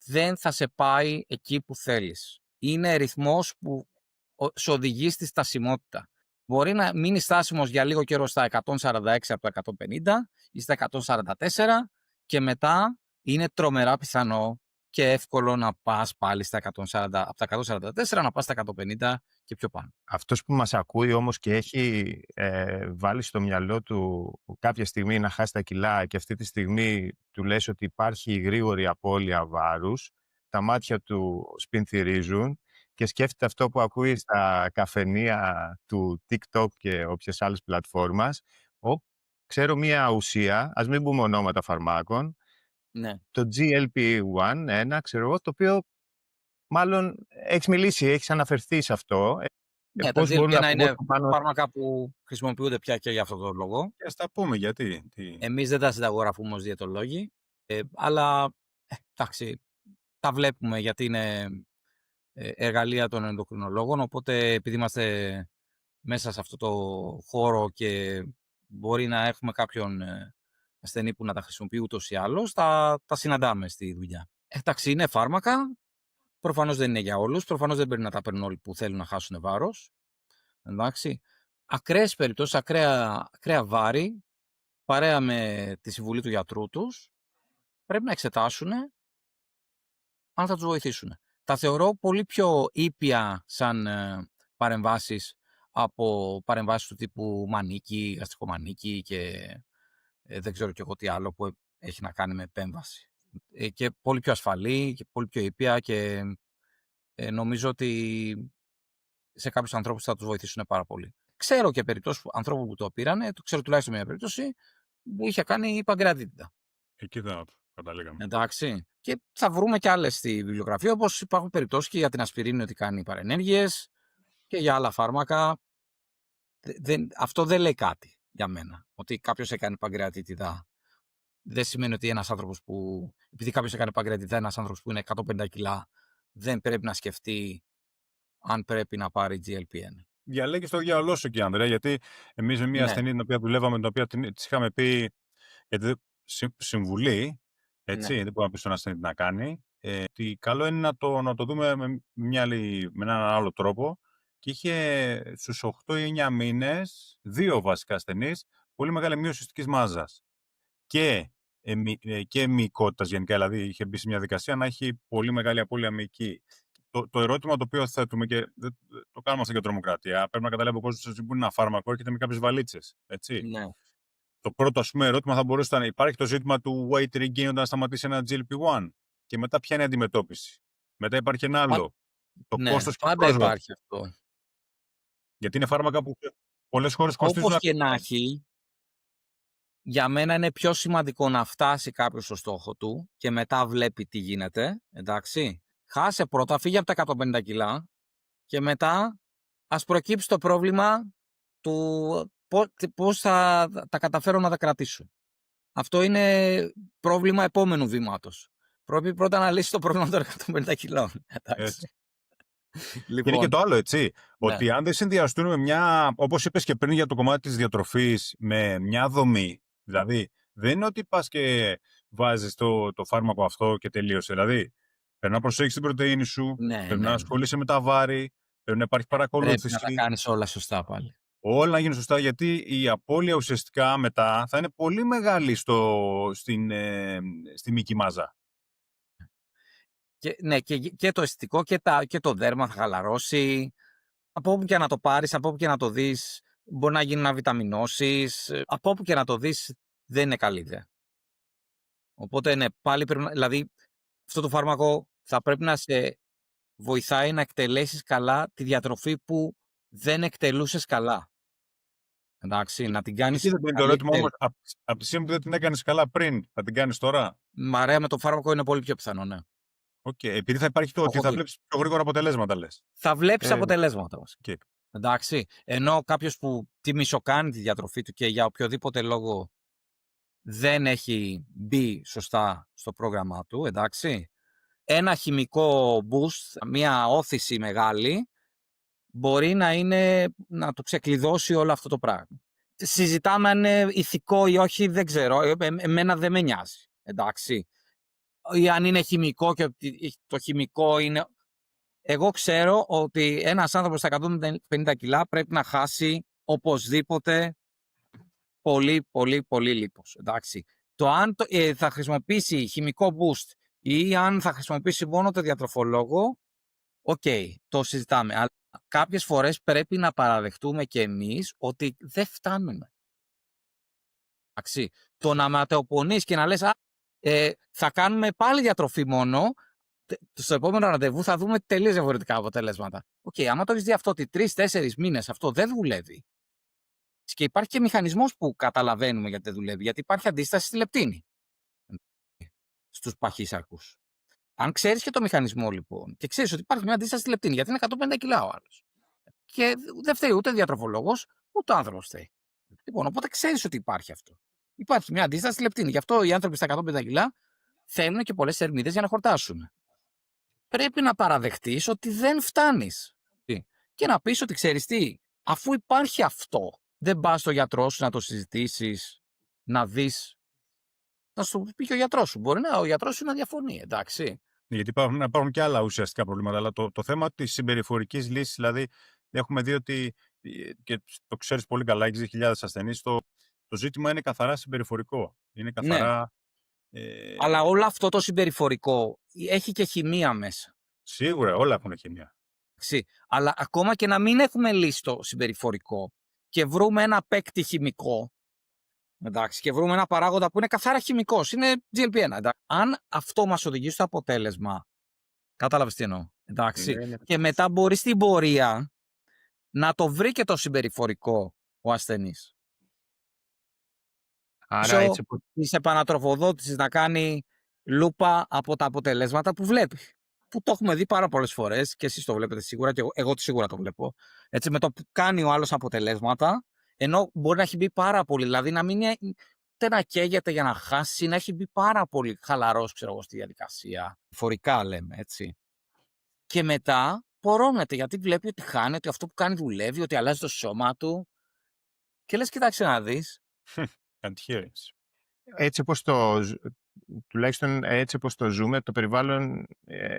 δεν θα σε πάει εκεί που θέλεις. Είναι ρυθμός που σε οδηγεί στη στασιμότητα. Μπορεί να μείνει στάσιμος για λίγο καιρό στα 146 από τα 150 ή στα 144 και μετά είναι τρομερά πιθανό και εύκολο να πας πάλι στα 140, από τα 144 να πας στα 150 και πιο πάνω. Αυτός που μας ακούει όμως και έχει βάλει στο μυαλό του κάποια στιγμή να χάσει τα κιλά και αυτή τη στιγμή του λες ότι υπάρχει γρήγορη απώλεια βάρους, τα μάτια του σπινθυρίζουν και σκέφτεται αυτό που ακούει στα καφενεία του TikTok και όποιες άλλες πλατφόρμας. Ξέρω μία ουσία, ας μην πούμε ονόματα φαρμάκων, Ναι. το GLP-1, ξέρω εγώ, το οποίο μάλλον έχεις μιλήσει, έχεις αναφερθεί σε αυτό. Ναι, τα Πώς μπορούν GLP-1 να είναι πάνω... φάρμακα που χρησιμοποιούνται πια και για αυτόν τον λόγο. Και ας τα πούμε γιατί. Εμείς δεν τα συνταγογραφούμε ως διαιτολόγοι, αλλά εντάξει, τα βλέπουμε γιατί είναι εργαλεία των ενδοκρινολόγων, οπότε επειδή είμαστε μέσα σε αυτό το χώρο και μπορεί να έχουμε κάποιον ασθενή που να τα χρησιμοποιεί ούτως ή άλλως, τα συναντάμε στη δουλειά. Εντάξει, είναι φάρμακα, προφανώς δεν είναι για όλους, προφανώς δεν πρέπει να τα παίρνουν όλοι που θέλουν να χάσουν βάρος. Εντάξει. Ακραίες περιπτώσεις, ακραία βάρη, παρέα με τη συμβουλή του γιατρού τους, πρέπει να εξετάσουν αν θα τους βοηθήσουν. Τα θεωρώ πολύ πιο ήπια σαν παρεμβάσεις από παρεμβάσεις του τύπου μανίκι, γαστρικό μανίκι και δεν ξέρω κι εγώ τι άλλο που έχει να κάνει με επέμβαση. Και πολύ πιο ασφαλή και πολύ πιο ήπια και νομίζω ότι σε κάποιους ανθρώπους θα τους βοηθήσουν πάρα πολύ. Ξέρω και περιπτώσεις ανθρώπου που το πήρανε, το ξέρω τουλάχιστον μια περίπτωση που είχε κάνει παγκρατίτιδα. Εκεί θα καταλήγαμε. Εντάξει. Και θα βρούμε και άλλες στη βιβλιογραφία, όπως υπάρχουν περιπτώσεις και για την ασπιρίνη ότι κάνει παρενέργειες και για άλλα φάρμακα. Αυτό δεν λέει κάτι για μένα. Ότι κάποιος έκανε παγκρατίτιδα δεν σημαίνει ότι ένας άνθρωπος που. Επειδή κάποιος έκανε παγκρατίτιδα, ένας άνθρωπος που είναι 150 κιλά δεν πρέπει να σκεφτεί αν πρέπει να πάρει GLP-1. Διαλέγεις το διάολό σου εκεί, Ανδρέα, γιατί εμείς με μια ασθενή την οποία δουλεύαμε, την οποία της είχαμε πει γιατί συμβουλή, έτσι, δεν μπορεί να πει στον ασθενή τι να κάνει, ότι καλό είναι να το δούμε με έναν άλλο τρόπο και είχε στους 8 ή 9 μήνες 2 βασικά ασθενείς πολύ μεγάλη μείωση ουσιαστικής μάζας και μυϊκότητας γενικά, δηλαδή είχε μπει σε μια δικασία να έχει πολύ μεγάλη απώλεια μυϊκή. Το ερώτημα το οποίο θέτουμε και δεν το κάνουμε αυτό για τρομοκρατία, πρέπει να καταλάβει ο κόσμος ότι είναι ένα φάρμακο, έρχεται με κάποιες βαλίτσες. Έτσι. Ναι. Το πρώτο ερώτημα θα μπορούσε να υπάρχει το ζήτημα του weight regain όταν σταματήσει ένα GLP-1. Και μετά ποια είναι η αντιμετώπιση. Μετά υπάρχει ένα άλλο. Το κόστος και πάντα υπάρχει αυτό. Γιατί είναι φάρμακα που πολλές χώρες κοστίζουν. Όπως και να έχει, για μένα είναι πιο σημαντικό να φτάσει κάποιος στο στόχο του και μετά βλέπει τι γίνεται, εντάξει. Χάσε πρώτα, φύγε από τα 150 κιλά και μετά ας προκύψει το πρόβλημα του πώς θα τα καταφέρω να τα κρατήσω. Αυτό είναι πρόβλημα επόμενου βήματος. Πρέπει πρώτα να λύσει το πρόβλημα των 150 κιλών. Εντάξει. Λοιπόν, είναι και το άλλο, έτσι. Ναι. Ότι αν δεν συνδυαστούν με μια, όπως είπες και πριν για το κομμάτι της διατροφής, με μια δομή. Δηλαδή, δεν είναι ότι πας και βάζεις το φάρμακο αυτό και τελείωσε. Δηλαδή, πρέπει να προσέχεις την πρωτεΐνη σου, πρέπει να ασχολείσαι με τα βάρη, πρέπει να υπάρχει παρακολούθηση. Πρέπει να τα κάνεις όλα σωστά πάλι. Όλα να γίνουν σωστά, γιατί η απώλεια ουσιαστικά μετά θα είναι πολύ μεγάλη στη μυϊκή μάζα. Και το αισθητικό και το δέρμα θα χαλαρώσει. Από όπου και να το πάρεις, από όπου και να το δεις, μπορεί να γίνει να βιταμινώσεις. Από όπου και να το δεις, δεν είναι καλή ιδέα. Οπότε, ναι, πάλι πρέπει να. Δηλαδή, αυτό το φάρμακο θα πρέπει να σε βοηθάει να εκτελέσεις καλά τη διατροφή που δεν εκτελούσες καλά. Εντάξει, να την κάνεις. Δεν είναι το ερώτημα όμως, από τη στιγμή που δεν την έκανες καλά πριν, θα την κάνεις τώρα. Μαρέα με το φάρμακο είναι πολύ πιο πιθανό, ναι. Επειδή θα υπάρχει το ότι θα βλέπεις πιο γρήγορα αποτελέσματα, λες. Θα βλέπεις αποτελέσματα. Okay. Εντάξει. Ενώ κάποιος που τη μισοκάνει τη διατροφή του και για οποιοδήποτε λόγο δεν έχει μπει σωστά στο πρόγραμμά του, εντάξει, ένα χημικό boost, μια όθηση μεγάλη, μπορεί να το ξεκλειδώσει όλο αυτό το πράγμα. Συζητάμε αν είναι ηθικό ή όχι, δεν ξέρω. Εμένα δεν με νοιάζει. Εντάξει. ή αν είναι χημικό και ότι το χημικό είναι. Εγώ ξέρω ότι ένας άνθρωπος στα 150 κιλά πρέπει να χάσει οπωσδήποτε πολύ, πολύ, πολύ λίπος. Εντάξει. Το αν θα χρησιμοποιήσει χημικό boost ή αν θα χρησιμοποιήσει μόνο το διατροφολόγο, οκ, το συζητάμε. Αλλά κάποιες φορές πρέπει να παραδεχτούμε και εμείς ότι δεν φτάνουμε. Εντάξει. Το να ματαιοπονείς και να λες θα κάνουμε πάλι διατροφή μόνο, στο επόμενο ραντεβού θα δούμε τελείως διαφορετικά αποτελέσματα. Οκ, άμα το έχεις δει αυτό ότι 3-4 μήνες αυτό δεν δουλεύει, και υπάρχει και μηχανισμός που καταλαβαίνουμε γιατί δεν δουλεύει, γιατί υπάρχει αντίσταση στη λεπτίνη στους παχύσαρκους. Αν ξέρεις και το μηχανισμό λοιπόν και ξέρεις ότι υπάρχει μια αντίσταση στη λεπτίνη, γιατί είναι 150 κιλά ο άλλος. Και δεν φταίει ούτε διατροφολόγος, ούτε ο άνθρωπος φταίει. Λοιπόν, οπότε ξέρεις ότι υπάρχει αυτό. Υπάρχει μια αντίσταση στη λεπτίνη. Γι' αυτό οι άνθρωποι στα 150 κιλά θέλουν και πολλές θερμίδες για να χορτάσουν. Πρέπει να παραδεχτείς ότι δεν φτάνεις. Και να πεις ότι ξέρεις τι, αφού υπάρχει αυτό, δεν πας στο γιατρό σου να το συζητήσεις, να δεις. Να σου πει και ο γιατρός σου. Μπορεί ο γιατρός σου να διαφωνεί, εντάξει. Γιατί υπάρχουν και άλλα ουσιαστικά προβλήματα. Αλλά το θέμα της συμπεριφορικής λύσης, δηλαδή, έχουμε δει ότι, και το ξέρεις πολύ καλά, έχεις 2.000 ασθενείς, το ζήτημα είναι καθαρά συμπεριφορικό. Είναι καθαρά. Ναι. Αλλά όλο αυτό το συμπεριφορικό έχει και χημεία μέσα. Σίγουρα, όλα έχουν χημεία. Αλλά ακόμα και να μην έχουμε λύσει το συμπεριφορικό και βρούμε ένα παίκτη χημικό, εντάξει, και βρούμε ένα παράγοντα που είναι καθαρά χημικός, είναι GLP-1. Εντάξει. Αν αυτό μας οδηγεί στο αποτέλεσμα, κατάλαβες τι εννοώ. Εντάξει. Ναι. Και μετά μπορεί στην πορεία να το βρει και το συμπεριφορικό ο ασθενής. Άρα έτσι της επανατροφοδότησης να κάνει λούπα από τα αποτελέσματα που βλέπει. Που το έχουμε δει πάρα πολλές φορές και εσείς το βλέπετε σίγουρα και εγώ σίγουρα το βλέπω. Έτσι, με το που κάνει ο άλλος αποτελέσματα, ενώ μπορεί να έχει μπει πάρα πολύ, δηλαδή να μην είναι ούτε να καίγεται για να χάσει, να έχει μπει πάρα πολύ χαλαρός, ξέρω εγώ, στη διαδικασία. Φορικά λέμε, έτσι. Και μετά πορώνεται γιατί βλέπει ότι χάνει, ότι αυτό που κάνει δουλεύει, ότι αλλάζει το σώμα του. Και λες, κοιτάξτε να δεις. Αντιχείρηση. Έτσι όπως τουλάχιστον έτσι όπως το ζούμε, το περιβάλλον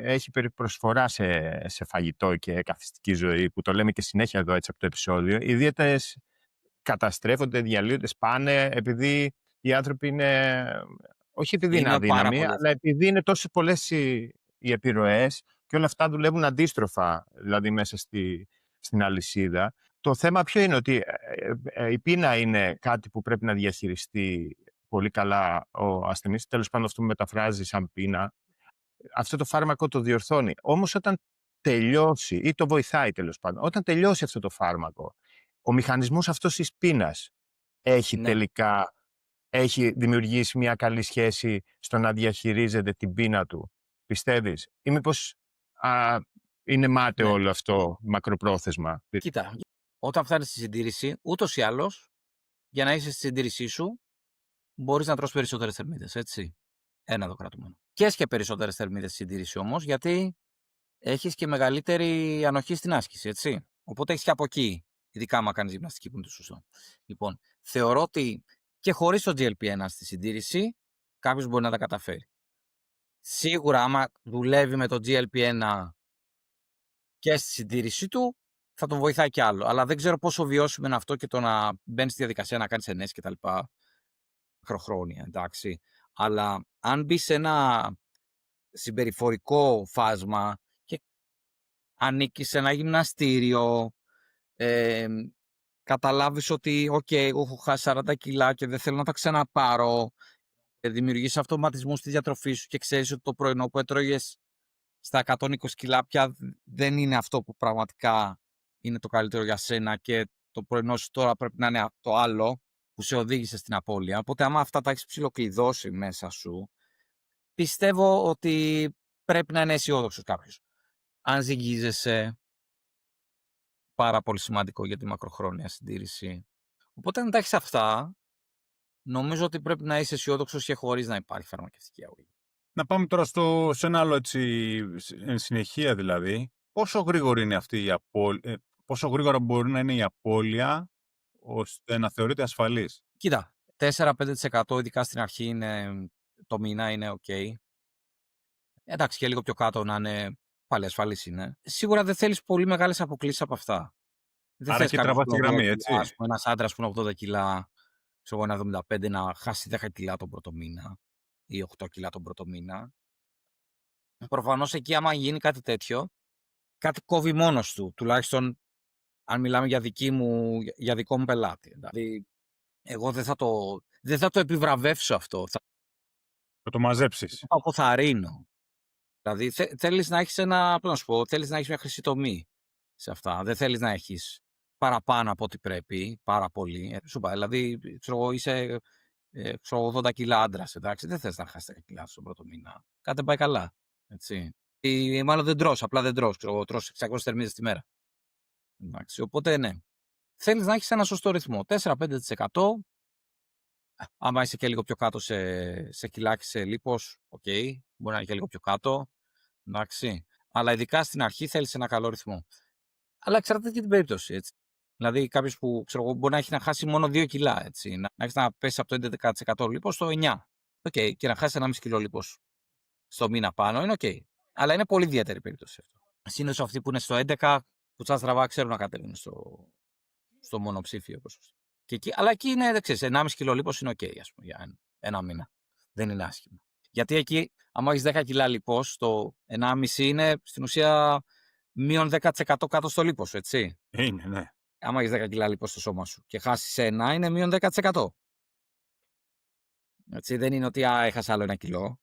έχει προσφορά σε φαγητό και καθιστική ζωή, που το λέμε και συνέχεια εδώ έτσι από το επεισόδιο. Οι δίαιτες καταστρέφονται, διαλύονται, σπάνε, επειδή οι άνθρωποι είναι, όχι επειδή είναι αδύναμοι, αλλά επειδή είναι τόσο πολλές οι επιρροές και όλα αυτά δουλεύουν αντίστροφα, δηλαδή μέσα στην αλυσίδα. Το θέμα ποιο είναι, ότι η πείνα είναι κάτι που πρέπει να διαχειριστεί πολύ καλά ο ασθενής, τέλος πάντων αυτό μεταφράζει σαν πείνα. Αυτό το φάρμακο το διορθώνει. Όμως όταν τελειώσει, ή το βοηθάει τέλος πάντων, όταν τελειώσει αυτό το φάρμακο, ο μηχανισμός αυτός της πείνας τελικά έχει δημιουργήσει μια καλή σχέση στο να διαχειρίζεται την πείνα του. Πιστεύεις? Ή μήπως είναι μάταιο όλο αυτό μακροπρόθεσμα? Κοίτα, όταν φτάνεις στη συντήρηση, ούτως ή άλλως, για να είσαι στη συντήρησή σου, μπορείς να τρως περισσότερες θερμίδες, έτσι. Ένα το κρατούμενο. Και έχει και περισσότερες θερμίδες στη συντήρηση όμως, γιατί έχεις και μεγαλύτερη ανοχή στην άσκηση, έτσι. Οπότε έχεις και από εκεί, ειδικά άμα κάνεις γυμναστική που είναι το σωστό. Λοιπόν, θεωρώ ότι και χωρίς το GLP-1 στη συντήρηση, κάποιος μπορεί να τα καταφέρει. Σίγουρα, άμα δουλεύει με το GLP-1 και στη συντήρηση του, θα τον βοηθάει κι άλλο. Αλλά δεν ξέρω πόσο βιώσιμο είναι αυτό και το να μπαίνεις στη διαδικασία να κάνεις ενέσεις κτλ. Μακροχρόνια, εντάξει. Αλλά αν μπει σε ένα συμπεριφορικό φάσμα και ανήκεις σε ένα γυμναστήριο, καταλάβεις ότι εγώ έχω χάσει 40 κιλά και δεν θέλω να τα ξαναπάρω, δημιουργείς αυτοματισμούς στη διατροφή σου και ξέρεις ότι το πρωινό που έτρωγες στα 120 κιλά πια δεν είναι αυτό που πραγματικά είναι το καλύτερο για σένα και το πρωινό σου τώρα πρέπει να είναι το άλλο που σε οδήγησε στην απώλεια. Οπότε άμα αυτά τα έχεις ψιλοκλειδώσει μέσα σου, πιστεύω ότι πρέπει να είναι αισιόδοξος κάποιος. Αν ζυγίζεσαι, πάρα πολύ σημαντικό για τη μακροχρόνια συντήρηση. Οπότε αν τα έχεις αυτά, νομίζω ότι πρέπει να είσαι αισιόδοξος και χωρίς να υπάρχει φαρμακευτική αγωγή. Να πάμε τώρα σε ένα άλλο εν συνεχεία δηλαδή. Πόσο γρήγορη είναι αυτή η πόσο γρήγορα μπορεί να είναι η απώλεια ώστε να θεωρείται ασφαλής? Κοίτα, 4-5% ειδικά στην αρχή το μήνα είναι ok. Εντάξει, και λίγο πιο κάτω να είναι πάλι ασφαλής είναι. Σίγουρα δεν θέλεις πολύ μεγάλες αποκλήσεις από αυτά. Δεν Άρα θες εκεί κάποιος τραβάς που τη είναι 80 γραμμή, κιλά, έτσι. ας πούμε, ένας άντρας που είναι 80 κιλά, ξέρω εγώ, 1,75 να χάσει 10 κιλά τον πρώτο μήνα ή 8 κιλά τον πρώτο μήνα. Προφανώς εκεί, άμα γίνει κάτι τέτοιο, κάτι κόβει μόνος του. Τουλάχιστον αν μιλάμε για δικό μου πελάτη. Δηλαδή, εγώ δεν θα το επιβραβεύσω αυτό. Θα το μαζέψεις. Θα το αποθαρρύνω. Δηλαδή, θέλεις να έχεις θέλεις να έχεις μια χρυσή τομή σε αυτά. Δεν θέλεις να έχεις παραπάνω από ό,τι πρέπει, πάρα πολύ. Σου είπα, δηλαδή, ξέρω εγώ, είσαι 80 κιλά άντρας, εντάξει. Δεν θες να χάσεις 10 κιλά στον πρώτο μήνα. Κάτι δεν πάει καλά, έτσι. Ή μάλλον δεν τρως, απλά δεν τρως. Ξέρω εγώ, τρως 600 θερμίδες τη μέρα. Εντάξει, οπότε ναι. Θέλεις να έχεις ένα σωστό ρυθμό. 4-5%. Άμα είσαι και λίγο πιο κάτω σε κιλάκι, σε λίπος, μπορεί να είναι και λίγο πιο κάτω. Εντάξει. Αλλά ειδικά στην αρχή θέλεις ένα καλό ρυθμό. Αλλά εξαρτάται και την περίπτωση, έτσι. Δηλαδή, κάποιο που ξέρω εγώ, μπορεί να έχει να χάσει μόνο 2 κιλά, έτσι. Να έχει να πέσει από το 11% λίπος στο 9%. Και να χάσει 1,5 κιλό λίπος στο μήνα πάνω είναι Αλλά είναι πολύ ιδιαίτερη περίπτωση αυτό. Συνήθως αυτοί που είναι στο 11, που τσάς τραβά, ξέρουν να κατέβουν στο μονοψήφιο ποσοστό. Αλλά εκεί είναι, ξέρεις, 1,5 κιλό λίπος είναι ας πούμε, για ένα μήνα. Δεν είναι άσχημο. Γιατί εκεί, άμα έχεις 10 κιλά λίπος, το 1,5 είναι στην ουσία μείον 10% κάτω στο λίπος, έτσι. Είναι, ναι. Άμα έχεις 10 κιλά λίπος στο σώμα σου και χάσεις 1, είναι μείον 10%. Έτσι, δεν είναι ότι έχασα άλλο 1 κιλό.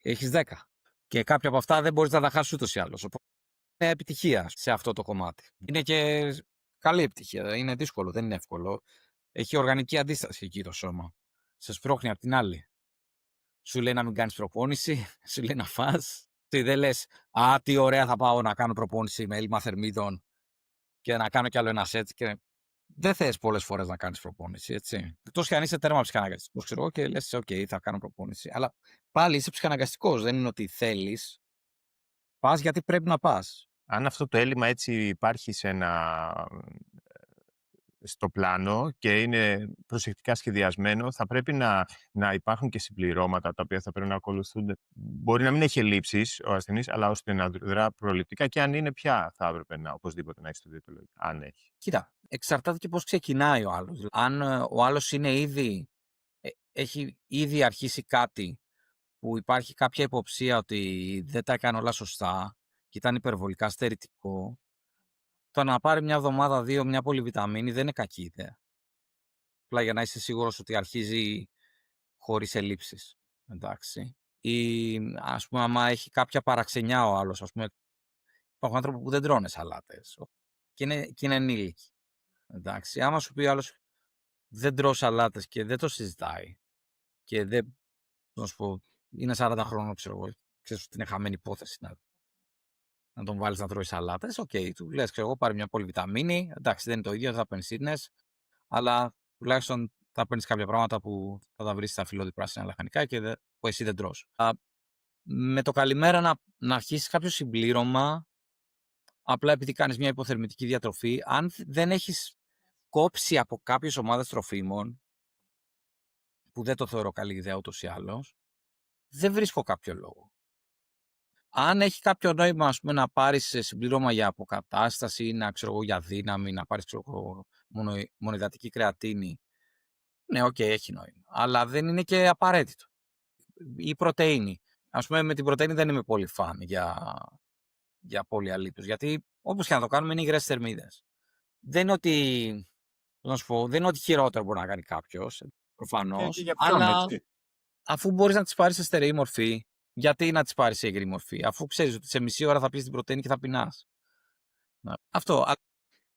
Έχεις 10. Και κάποια από αυτά δεν μπορείς να τα χάσεις ούτως ή άλλως. Οπότε είναι επιτυχία σε αυτό το κομμάτι. Είναι και καλή επιτυχία. Είναι δύσκολο, δεν είναι εύκολο. Έχει οργανική αντίσταση εκεί το σώμα. Σε σπρώχνει απ' την άλλη. Σου λέει να μην κάνεις προπόνηση, σου λέει να φας. Τι δεν λες, τι ωραία θα πάω να κάνω προπόνηση με έλλειμμα θερμίδων και να κάνω κι άλλο ένα σετ. Και δεν θες πολλές φορές να κάνεις προπόνηση, έτσι. Εκτός και αν είσαι τέρμα ψυχαναγκαστικός, ξέρω εγώ, και λες, θα κάνω προπόνηση. Αλλά πάλι είσαι ψυχαναγκαστικός. Δεν είναι ότι θέλεις. Πας γιατί πρέπει να πας. Αν αυτό το έλλειμμα έτσι υπάρχει στο πλάνο και είναι προσεκτικά σχεδιασμένο, θα πρέπει να υπάρχουν και συμπληρώματα τα οποία θα πρέπει να ακολουθούνται. Μπορεί να μην έχει ελλείψεις ο ασθενής, αλλά ώστε να δρά προληπτικά, και αν είναι, πια θα έπρεπε οπωσδήποτε να έχει το διαιτολόγο, αν έχει. Κοίτα, εξαρτάται και πώς ξεκινάει ο άλλος. Αν ο άλλος είναι έχει ήδη αρχίσει κάτι που υπάρχει κάποια υποψία ότι δεν τα έκανε όλα σωστά και ήταν υπερβολικά στερητικό, το να πάρει μια εβδομάδα, 2, μια πολυβιταμίνη δεν είναι κακή ιδέα. Απλά για να είσαι σίγουρος ότι αρχίζει χωρίς ελλείψεις. Εντάξει. Ή ας πούμε, άμα έχει κάποια παραξενιά ο άλλος, ας πούμε, υπάρχουν άνθρωποι που δεν τρώνε σαλάτες και είναι ενήλικοι. Εντάξει. Άμα σου πει ο άλλος δεν τρώω σαλάτες και δεν το συζητάει και δεν, να σου πω, είναι 40 χρόνων, ξέρω εγώ, ξέρεις ότι είναι χαμένη υπόθεση να τον βάλεις να τρώει σαλάτες, του λες, ξέρω εγώ, πάρει μια πολυβιταμίνη, εντάξει, δεν είναι το ίδιο, δεν θα παίρνεις ίνες, αλλά τουλάχιστον θα παίρνεις κάποια πράγματα που θα τα βρεις στα φυλλώδη πράσινα λαχανικά και που εσύ δεν τρως. Με το καλημέρα να αρχίσεις κάποιο συμπλήρωμα, απλά επειδή κάνεις μια υποθερμητική διατροφή, αν δεν έχεις κόψει από κάποιες ομάδες τροφίμων, που δεν το θεωρώ καλή ιδέα ούτως ή άλλως, δεν βρίσκω κάποιο λόγο. Αν έχει κάποιο νόημα, ας πούμε, να πάρεις συμπλήρωμα για αποκατάσταση ή για δύναμη, να πάρεις μονοϊδατική κρεατίνη, ναι, έχει νόημα. Αλλά δεν είναι και απαραίτητο. Η πρωτεΐνη. Ας πούμε, με την πρωτεΐνη δεν είμαι πολύ φαν για πολυαλίπτους, γιατί όπως και να το κάνουμε είναι υγρές θερμίδες. Δεν είναι ότι, δεν είναι ότι χειρότερο μπορεί να κάνει κάποιος, προφανώς, αλλά Έτσι. αφού μπορείς να τις πάρεις σε στερεή μορφή, γιατί να τις πάρεις σε υγρή μορφή, αφού ξέρεις ότι σε μισή ώρα θα πεις την πρωτεΐνη και θα πεινάς. Αυτό.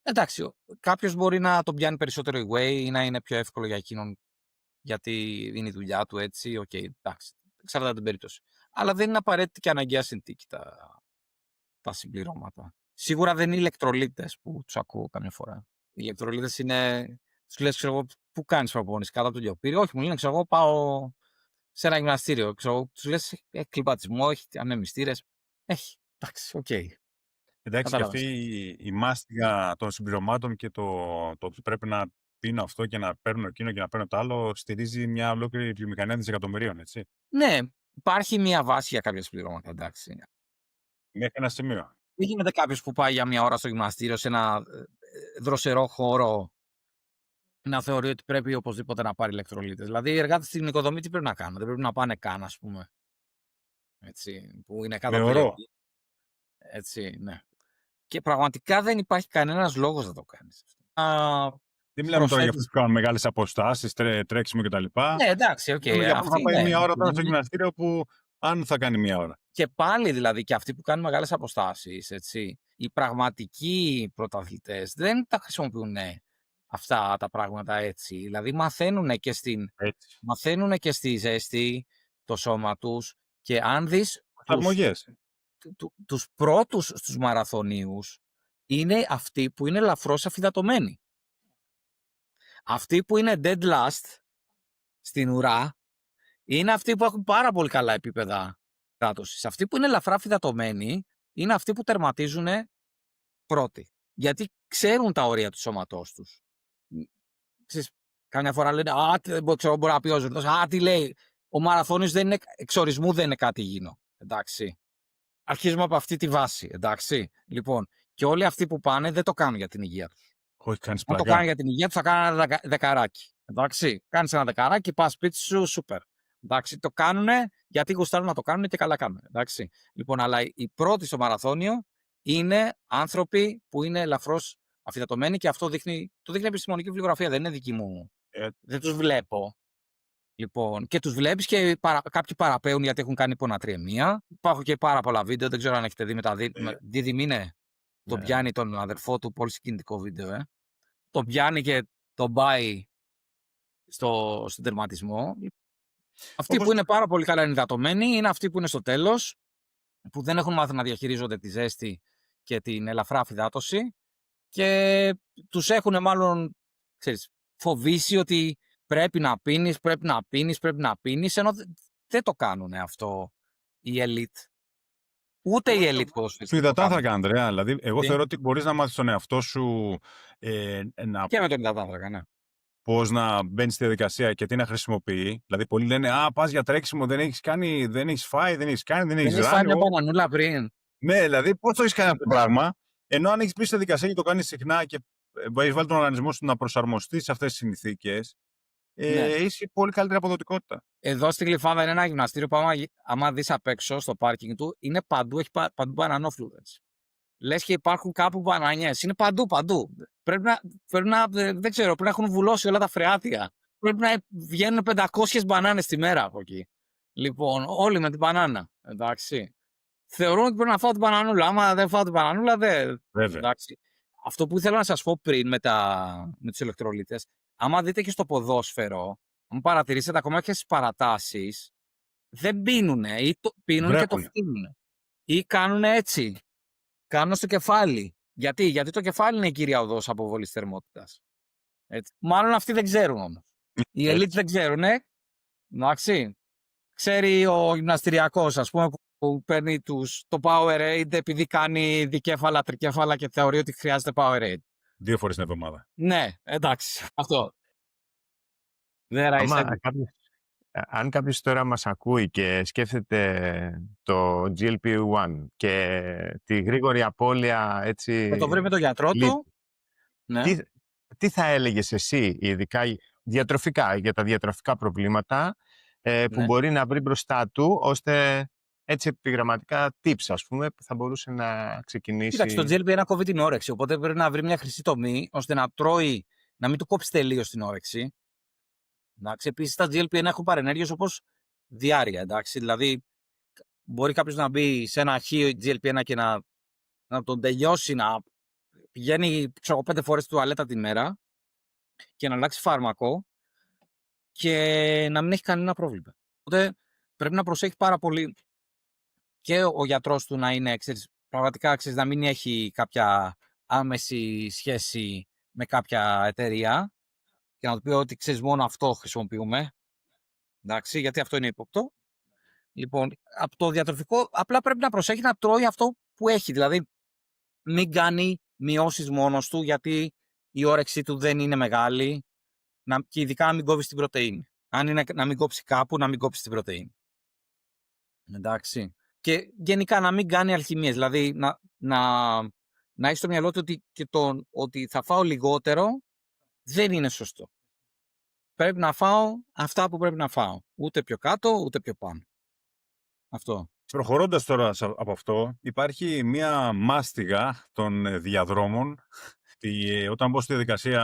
Εντάξει, κάποιος μπορεί να τον πιάνει περισσότερο η whey ή να είναι πιο εύκολο για εκείνον, γιατί είναι η δουλειά του έτσι. Εντάξει, εξαρτάται την περίπτωση. Αλλά δεν είναι απαραίτητη και αναγκαία συνθήκη τα συμπληρώματα. Σίγουρα δεν είναι ηλεκτρολίτες που τους ακούω καμιά φορά. Οι ηλεκτρολίτες είναι. Τους λες, ξέρω εγώ, πού κάνεις προπόνηση, κάτω από το λιοπύρι. Όχι, μου λένε, ξέρω εγώ, πάω σε ένα γυμναστήριο. Τους λες, έχει κλιπατισμό, έχει ανεμιστήρες. Έχει. Εντάξει, Εντάξει, και αυτή η μάστιγα των συμπληρωμάτων και το ότι πρέπει να πίνω αυτό και να παίρνω εκείνο και να παίρνω το άλλο, στηρίζει μια ολόκληρη βιομηχανία δισεκατομμυρίων, έτσι. Ναι, Υπάρχει μία βάση για κάποια συμπληρώματα, εντάξει. Μέχρι ένα σημείο. Δεν γίνεται κάποιο που πάει για μία ώρα στο γυμναστήριο σε ένα δροσερό χώρο να θεωρεί ότι πρέπει οπωσδήποτε να πάρει ηλεκτρολίτες. Δηλαδή, οι εργάτες στην οικοδομή τι πρέπει να κάνουν? Δεν πρέπει να πάνε καν, ας πούμε. Έτσι, που είναι κάτω από το Θεωρώ. Έτσι, ναι. Και πραγματικά δεν υπάρχει κανένας λόγος να το κάνεις. Δεν μιλάμε τώρα για αυτού Προσθέτεις. που κάνουν μεγάλες αποστάσεις, τρέξιμο κτλ. Ναι, εντάξει, οκ. Μιλάμε για αυτού που θα Αυτή πάει ναι. μία ώρα τώρα στο γυμναστήριο που αν θα κάνει μία ώρα. Και πάλι δηλαδή και αυτοί που κάνουν μεγάλες αποστάσεις, έτσι, οι πραγματικοί πρωταθλητές δεν τα χρησιμοποιούν αυτά τα πράγματα έτσι. Δηλαδή μαθαίνουν και στη ζέστη το σώμα τους και αν δεις Εφαρμογές. τους πρώτους στους μαραθωνίους είναι αυτοί που είναι ελαφρώς αφυδατωμένοι. Αυτοί που είναι dead last στην ουρά είναι αυτοί που έχουν πάρα πολύ καλά επίπεδα κράτωσης. Αυτοί που είναι ελαφρά αφυδατωμένοι είναι αυτοί που τερματίζουν πρώτοι. Γιατί ξέρουν τα όρια του σώματός τους. Ξέρεις, καμιά φορά λένε δεν ξέρω, μπορεί να πει ο Ζουρδός, τι λέει, ο μαραθώνιος δεν είναι, εξορισμού δεν είναι κάτι υγιεινό. Εντάξει. Αρχίζουμε από αυτή τη βάση, εντάξει. Λοιπόν, και όλοι αυτοί που πάνε δεν το κάνουν για την υγεία τους. Όχι, κάνεις Αν το πλάκα. κάνουν για την υγεία τους θα κάνουν ένα δεκαράκι. Εντάξει. Κάνεις ένα δεκαράκι, πας σπίτι σου, σούπερ. Εντάξει. Το κάνουν γιατί γουστάρουν να το κάνουν και καλά κάνουν. Εντάξει. Λοιπόν, αλλά οι πρώτοι στο μαραθώνιο είναι άνθρωποι που είναι ελαφρώς αφυδατωμένοι και αυτό το δείχνει επιστημονική βιβλιογραφία. Δεν είναι δική μου. Δεν τους βλέπω. Λοιπόν, και τους βλέπεις και κάποιοι παραπέουν γιατί έχουν κάνει υπονατριεμία. Υπάρχουν και πάρα πολλά βίντεο, δεν ξέρω αν έχετε δει με τα Δίδυμ είναι. Τον πιάνει τον αδερφό του, πολύ συγκινητικό βίντεο. Τον πιάνει και τον πάει στον τερματισμό. Αυτοί που είναι πάρα πολύ καλά ενυδατωμένοι είναι αυτοί που είναι στο τέλος, που δεν έχουν μάθει να διαχειρίζονται τη ζέστη και την ελαφρά αφυδάτωση και τους έχουν μάλλον φοβήσει ότι πρέπει να πίνεις, ενώ δεν το κάνουν αυτό οι elite. Ούτε οι elite ποδοσφαιριστές. Υδατάνθρακα, Ανδρέα. Δηλαδή, εγώ θεωρώ ότι μπορείς να μάθεις τον εαυτό σου και με τον υδατάνθρακα, ναι. πώς να μπαίνει στη διαδικασία και τι να χρησιμοποιεί. Δηλαδή, πολλοί λένε πας για τρέξιμο, δεν έχεις κάνει, δεν έχεις φάει, δεν έχεις κάνει, δεν έχεις ράνει. Δεν έχεις φάει μια μπανανούλα πριν. Ναι, δηλαδή, πώς το έχεις κάνει αυτό το πράγμα, ενώ αν έχεις μπει στη διαδικασία και το κάνεις συχνά και έχεις βάλει τον οργανισμό σου να προσαρμοστεί σε αυτές τις συνθήκες, είσαι πολύ καλύτερη αποδοτικότητα. Εδώ στη Γλυφάδα είναι ένα γυμναστήριο που άμα δεις απ' έξω στο πάρκινγκ του, είναι παντού, έχει παντού μπανανόφλουδες. Λες και υπάρχουν κάπου μπανανιές. Είναι παντού. Δεν ξέρω, πρέπει να έχουν βουλώσει όλα τα φρεάτια. Πρέπει να βγαίνουν 500 μπανάνες τη μέρα από εκεί. Λοιπόν, όλοι με την μπανάνα. Εντάξει. Θεωρούν ότι πρέπει να φάω την μπανανούλα. Άμα δεν φάω την μπανανούλα, δεν. Βέβαια. Εντάξει. Αυτό που ήθελα να σας πω πριν με τους ηλεκτρολίτες, άμα δείτε και στο ποδόσφαιρο, αν παρατηρήσετε ακόμα και στις παρατάσεις, δεν πίνουνε ή πίνουν και το φτύνουν. Ή κάνουν έτσι. Κάνουν στο κεφάλι. Γιατί το κεφάλι είναι η κύρια οδός αποβολής θερμότητας. Μάλλον αυτοί δεν ξέρουν όμως. Οι elite δεν ξέρουν, εντάξει. Ξέρει ο γυμναστηριακός, ας πούμε, που παίρνει το Powerade επειδή κάνει δικέφαλα, τρικέφαλα και θεωρεί ότι χρειάζεται Powerade. 2 φορές την εβδομάδα. Ναι, εντάξει. Αυτό. Αν κάποιος τώρα μας ακούει και σκέφτεται το GLP-1 και τη γρήγορη απώλεια, έτσι... Θα το βρει με τον γιατρό του. Ναι. Τι θα έλεγες εσύ, ειδικά διατροφικά, για τα διατροφικά προβλήματα που μπορεί να βρει μπροστά του, ώστε έτσι επιγραμματικά tips, ας πούμε, που θα μπορούσε να ξεκινήσει... Κοίταξε, το GLP-1 κόβει την όρεξη, οπότε πρέπει να βρει μια χρυσή τομή, ώστε να τρώει, να μην του κόψει τελείως την όρεξη. Επίσης, τα GLP-1 έχουν παρενέργειες όπως διάρρεια. Εντάξει. Δηλαδή, μπορεί κάποιος να μπει σε ένα χείο GLP-1 και να τον τελειώσει, να πηγαίνει 5 φορές στη τουαλέτα τη μέρα και να αλλάξει φάρμακο και να μην έχει κανένα πρόβλημα. Οπότε πρέπει να προσέχει πάρα πολύ και ο γιατρός του να είναι, πραγματικά να μην έχει κάποια άμεση σχέση με κάποια εταιρεία και να του πει ότι μόνο αυτό χρησιμοποιούμε. Εντάξει, γιατί αυτό είναι ύποπτο. Λοιπόν, από το διατροφικό απλά πρέπει να προσέχει να τρώει αυτό που έχει. Δηλαδή, μην κάνει μειώσεις μόνος του, γιατί η όρεξή του δεν είναι μεγάλη. Και ειδικά να μην κόβει την πρωτεΐνη. Αν είναι να μην κόψει κάπου, να μην κόψει την πρωτεΐνη. Εντάξει. Και γενικά να μην κάνει αλχημίες. Δηλαδή να έχει στο μυαλό του ότι θα φάω λιγότερο δεν είναι σωστό. Πρέπει να φάω αυτά που πρέπει να φάω. Ούτε πιο κάτω, ούτε πιο πάνω. Αυτό. Προχωρώντας τώρα από αυτό, υπάρχει μία μάστιγα των διαδρόμων. Όταν μπω στη διαδικασία,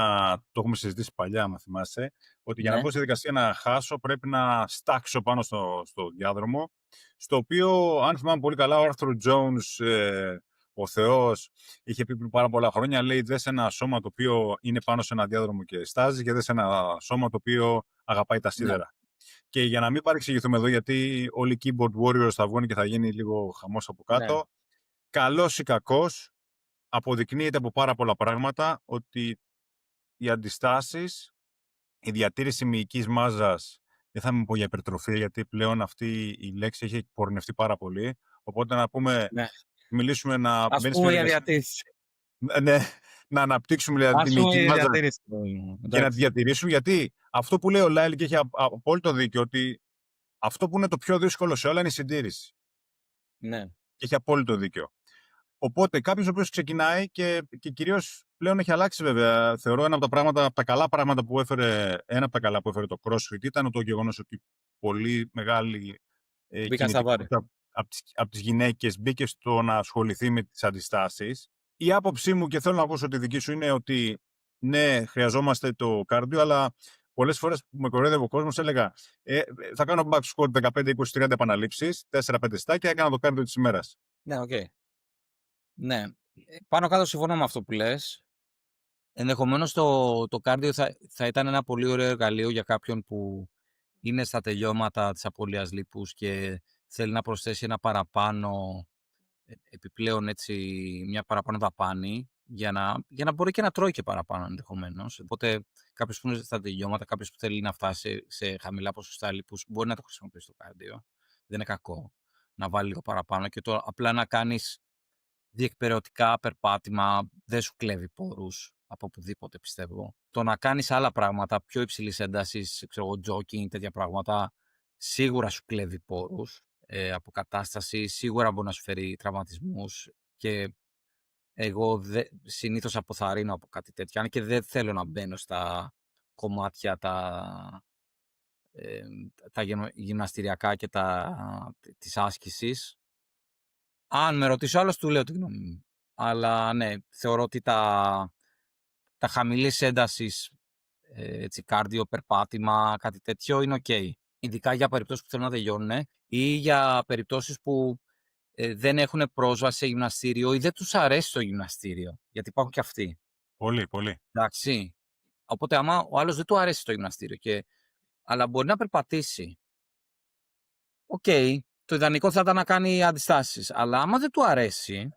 το έχουμε συζητήσει παλιά, αν θυμάσαι, ότι για να Ναι. μπω στη διαδικασία να χάσω πρέπει να στάξω πάνω στο διάδρομο, στο οποίο, αν θυμάμαι πολύ καλά, ο Άρθουρ Τζόουνς, ο Θεός, είχε πει πριν πάρα πολλά χρόνια, λέει, δες ένα σώμα το οποίο είναι πάνω σε ένα διάδρομο και στάζει και δες ένα σώμα το οποίο αγαπάει τα Ναι. σίδερα. Και για να μην παρεξηγηθούμε εδώ, γιατί όλοι οι keyboard warriors θα βγουν και θα γίνει λίγο χαμός από κάτω, Ναι. καλός ή κακός, αποδεικνύεται από πάρα πολλά πράγματα ότι οι αντιστάσεις, η διατήρηση μυϊκής μάζας, δεν θα μην πω για υπερτροφία, γιατί πλέον αυτή η λέξη έχει πορνευτεί πάρα πολύ. Οπότε να πούμε, Ναι. μιλήσουμε να Ας μπαίνεις πούμε στη για διαδικασία. διατήρηση. Ναι, να αναπτύξουμε δηλαδή τη Ας πούμε μυϊκή για μάζα διατήρηση. και να τη διατηρήσουμε. Γιατί αυτό που λέει ο Λάιλ και έχει απόλυτο δίκιο, ότι αυτό που είναι το πιο δύσκολο σε όλα είναι η συντήρηση. Ναι. Και έχει απόλυτο δίκιο. Οπότε κάποιος ο οποίος ξεκινάει και κυρίως πλέον έχει αλλάξει βέβαια. Θεωρώ ένα από τα καλά πράγματα που έφερε, το CrossFit ήταν το γεγονός ότι πολύ μεγάλη Μπήκαν στα βάρη. κινητικότητα από τις γυναίκες μπήκε στο να ασχοληθεί με τις αντιστάσεις. Η άποψή μου, και θέλω να ακούσω τη δική σου, είναι ότι ναι, χρειαζόμαστε το κάρντιο, αλλά πολλές φορές που με κοροϊδεύε ο κόσμος έλεγα θα κάνω back squat 15, 20, 30 επαναλήψεις, 4-5 στάκια, έκανα το κάρντιο της ημέρας. Ναι, οκ. Ναι. Πάνω κάτω συμφωνώ με αυτό που λες. Ενδεχομένως το κάρντιο θα ήταν ένα πολύ ωραίο εργαλείο για κάποιον που είναι στα τελειώματα της απώλειας λίπους και θέλει να προσθέσει ένα παραπάνω, επιπλέον μια παραπάνω δαπάνη για να μπορεί και να τρώει και παραπάνω ενδεχομένως. Οπότε κάποιος που είναι στα τελειώματα, κάποιος που θέλει να φτάσει σε χαμηλά ποσοστά λίπους μπορεί να το χρησιμοποιήσει το κάρντιο. Δεν είναι κακό να βάλει λίγο παραπάνω και απλά να κάνεις διεκπεραιωτικά περπάτημα δεν σου κλέβει πόρους από οπουδήποτε, πιστεύω. Το να κάνεις άλλα πράγματα πιο υψηλής έντασης, ξέρω εγώ, jogging, τέτοια πράγματα, σίγουρα σου κλέβει πόρους από κατάσταση, σίγουρα μπορεί να σου φέρει τραυματισμούς και εγώ συνήθως αποθαρρύνω από κάτι τέτοιο, αν και δεν θέλω να μπαίνω στα κομμάτια τα γυμναστηριακά και της άσκησης. Αν με ρωτήσει ο άλλος, του λέω τη γνώμη μου. Αλλά ναι, θεωρώ ότι τα χαμηλής έντασης κάρδιο, περπάτημα, κάτι τέτοιο είναι ok. Ειδικά για περιπτώσεις που θέλουν να τελειώνουν ή για περιπτώσεις που δεν έχουν πρόσβαση σε γυμναστήριο ή δεν τους αρέσει το γυμναστήριο. Γιατί υπάρχουν και αυτοί. Πολύ, πολύ. Εντάξει. Οπότε άμα ο άλλος δεν του αρέσει το γυμναστήριο αλλά μπορεί να περπατήσει. Οκ. Το ιδανικό θα ήταν να κάνει αντιστάσεις. Αλλά άμα δεν του αρέσει,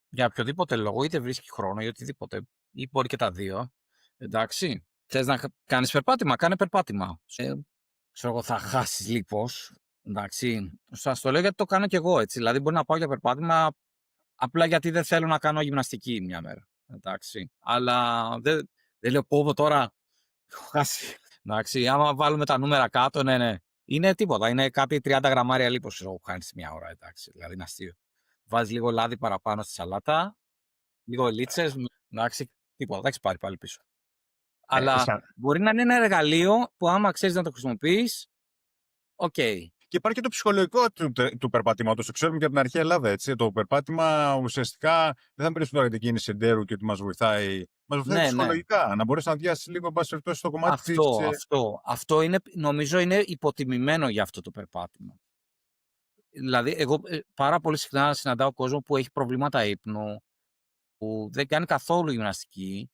για οποιοδήποτε λόγο, είτε βρίσκει χρόνο ή οτιδήποτε, ή μπορεί και τα δύο, εντάξει, θες να κάνεις περπάτημα, κάνε περπάτημα. Ξέρω εγώ, θα χάσεις λίπος, εντάξει. Σας το λέω γιατί το κάνω κι εγώ έτσι. Δηλαδή, μπορεί να πάω για περπάτημα απλά γιατί δεν θέλω να κάνω γυμναστική μια μέρα. Εντάξει. Αλλά δεν λέω πω τώρα έχω χάσει. Εντάξει, άμα βάλουμε τα νούμερα κάτω, ναι. Είναι τίποτα. Είναι κάτι 30 γραμμάρια λίπος που χάνεις μια ώρα. Εντάξει. Δηλαδή είναι αστείο. Βάζεις λίγο λάδι παραπάνω στη σαλάτα, λίγο ελίτσες, εντάξει, τίποτα. Θα έχεις πάρει πάλι πίσω. Αλλά μπορεί να είναι ένα εργαλείο που άμα ξέρεις να το χρησιμοποιείς, οκ. Και υπάρχει και το ψυχολογικό του περπατήματος. Το ξέρουμε και από την αρχαία Ελλάδα. Έτσι. Το περπάτημα ουσιαστικά δεν θα μιλήσουμε τώρα για την κίνηση εντέρου και ότι μας βοηθάει. Μας βοηθάει ψυχολογικά. Να μπορέσει να αδειάσει λίγο το κομμάτι της. Αυτό είναι, νομίζω είναι υποτιμημένο για αυτό το περπάτημα. Δηλαδή, εγώ πάρα πολύ συχνά συναντάω κόσμο που έχει προβλήματα ύπνου, που δεν κάνει καθόλου γυμναστική.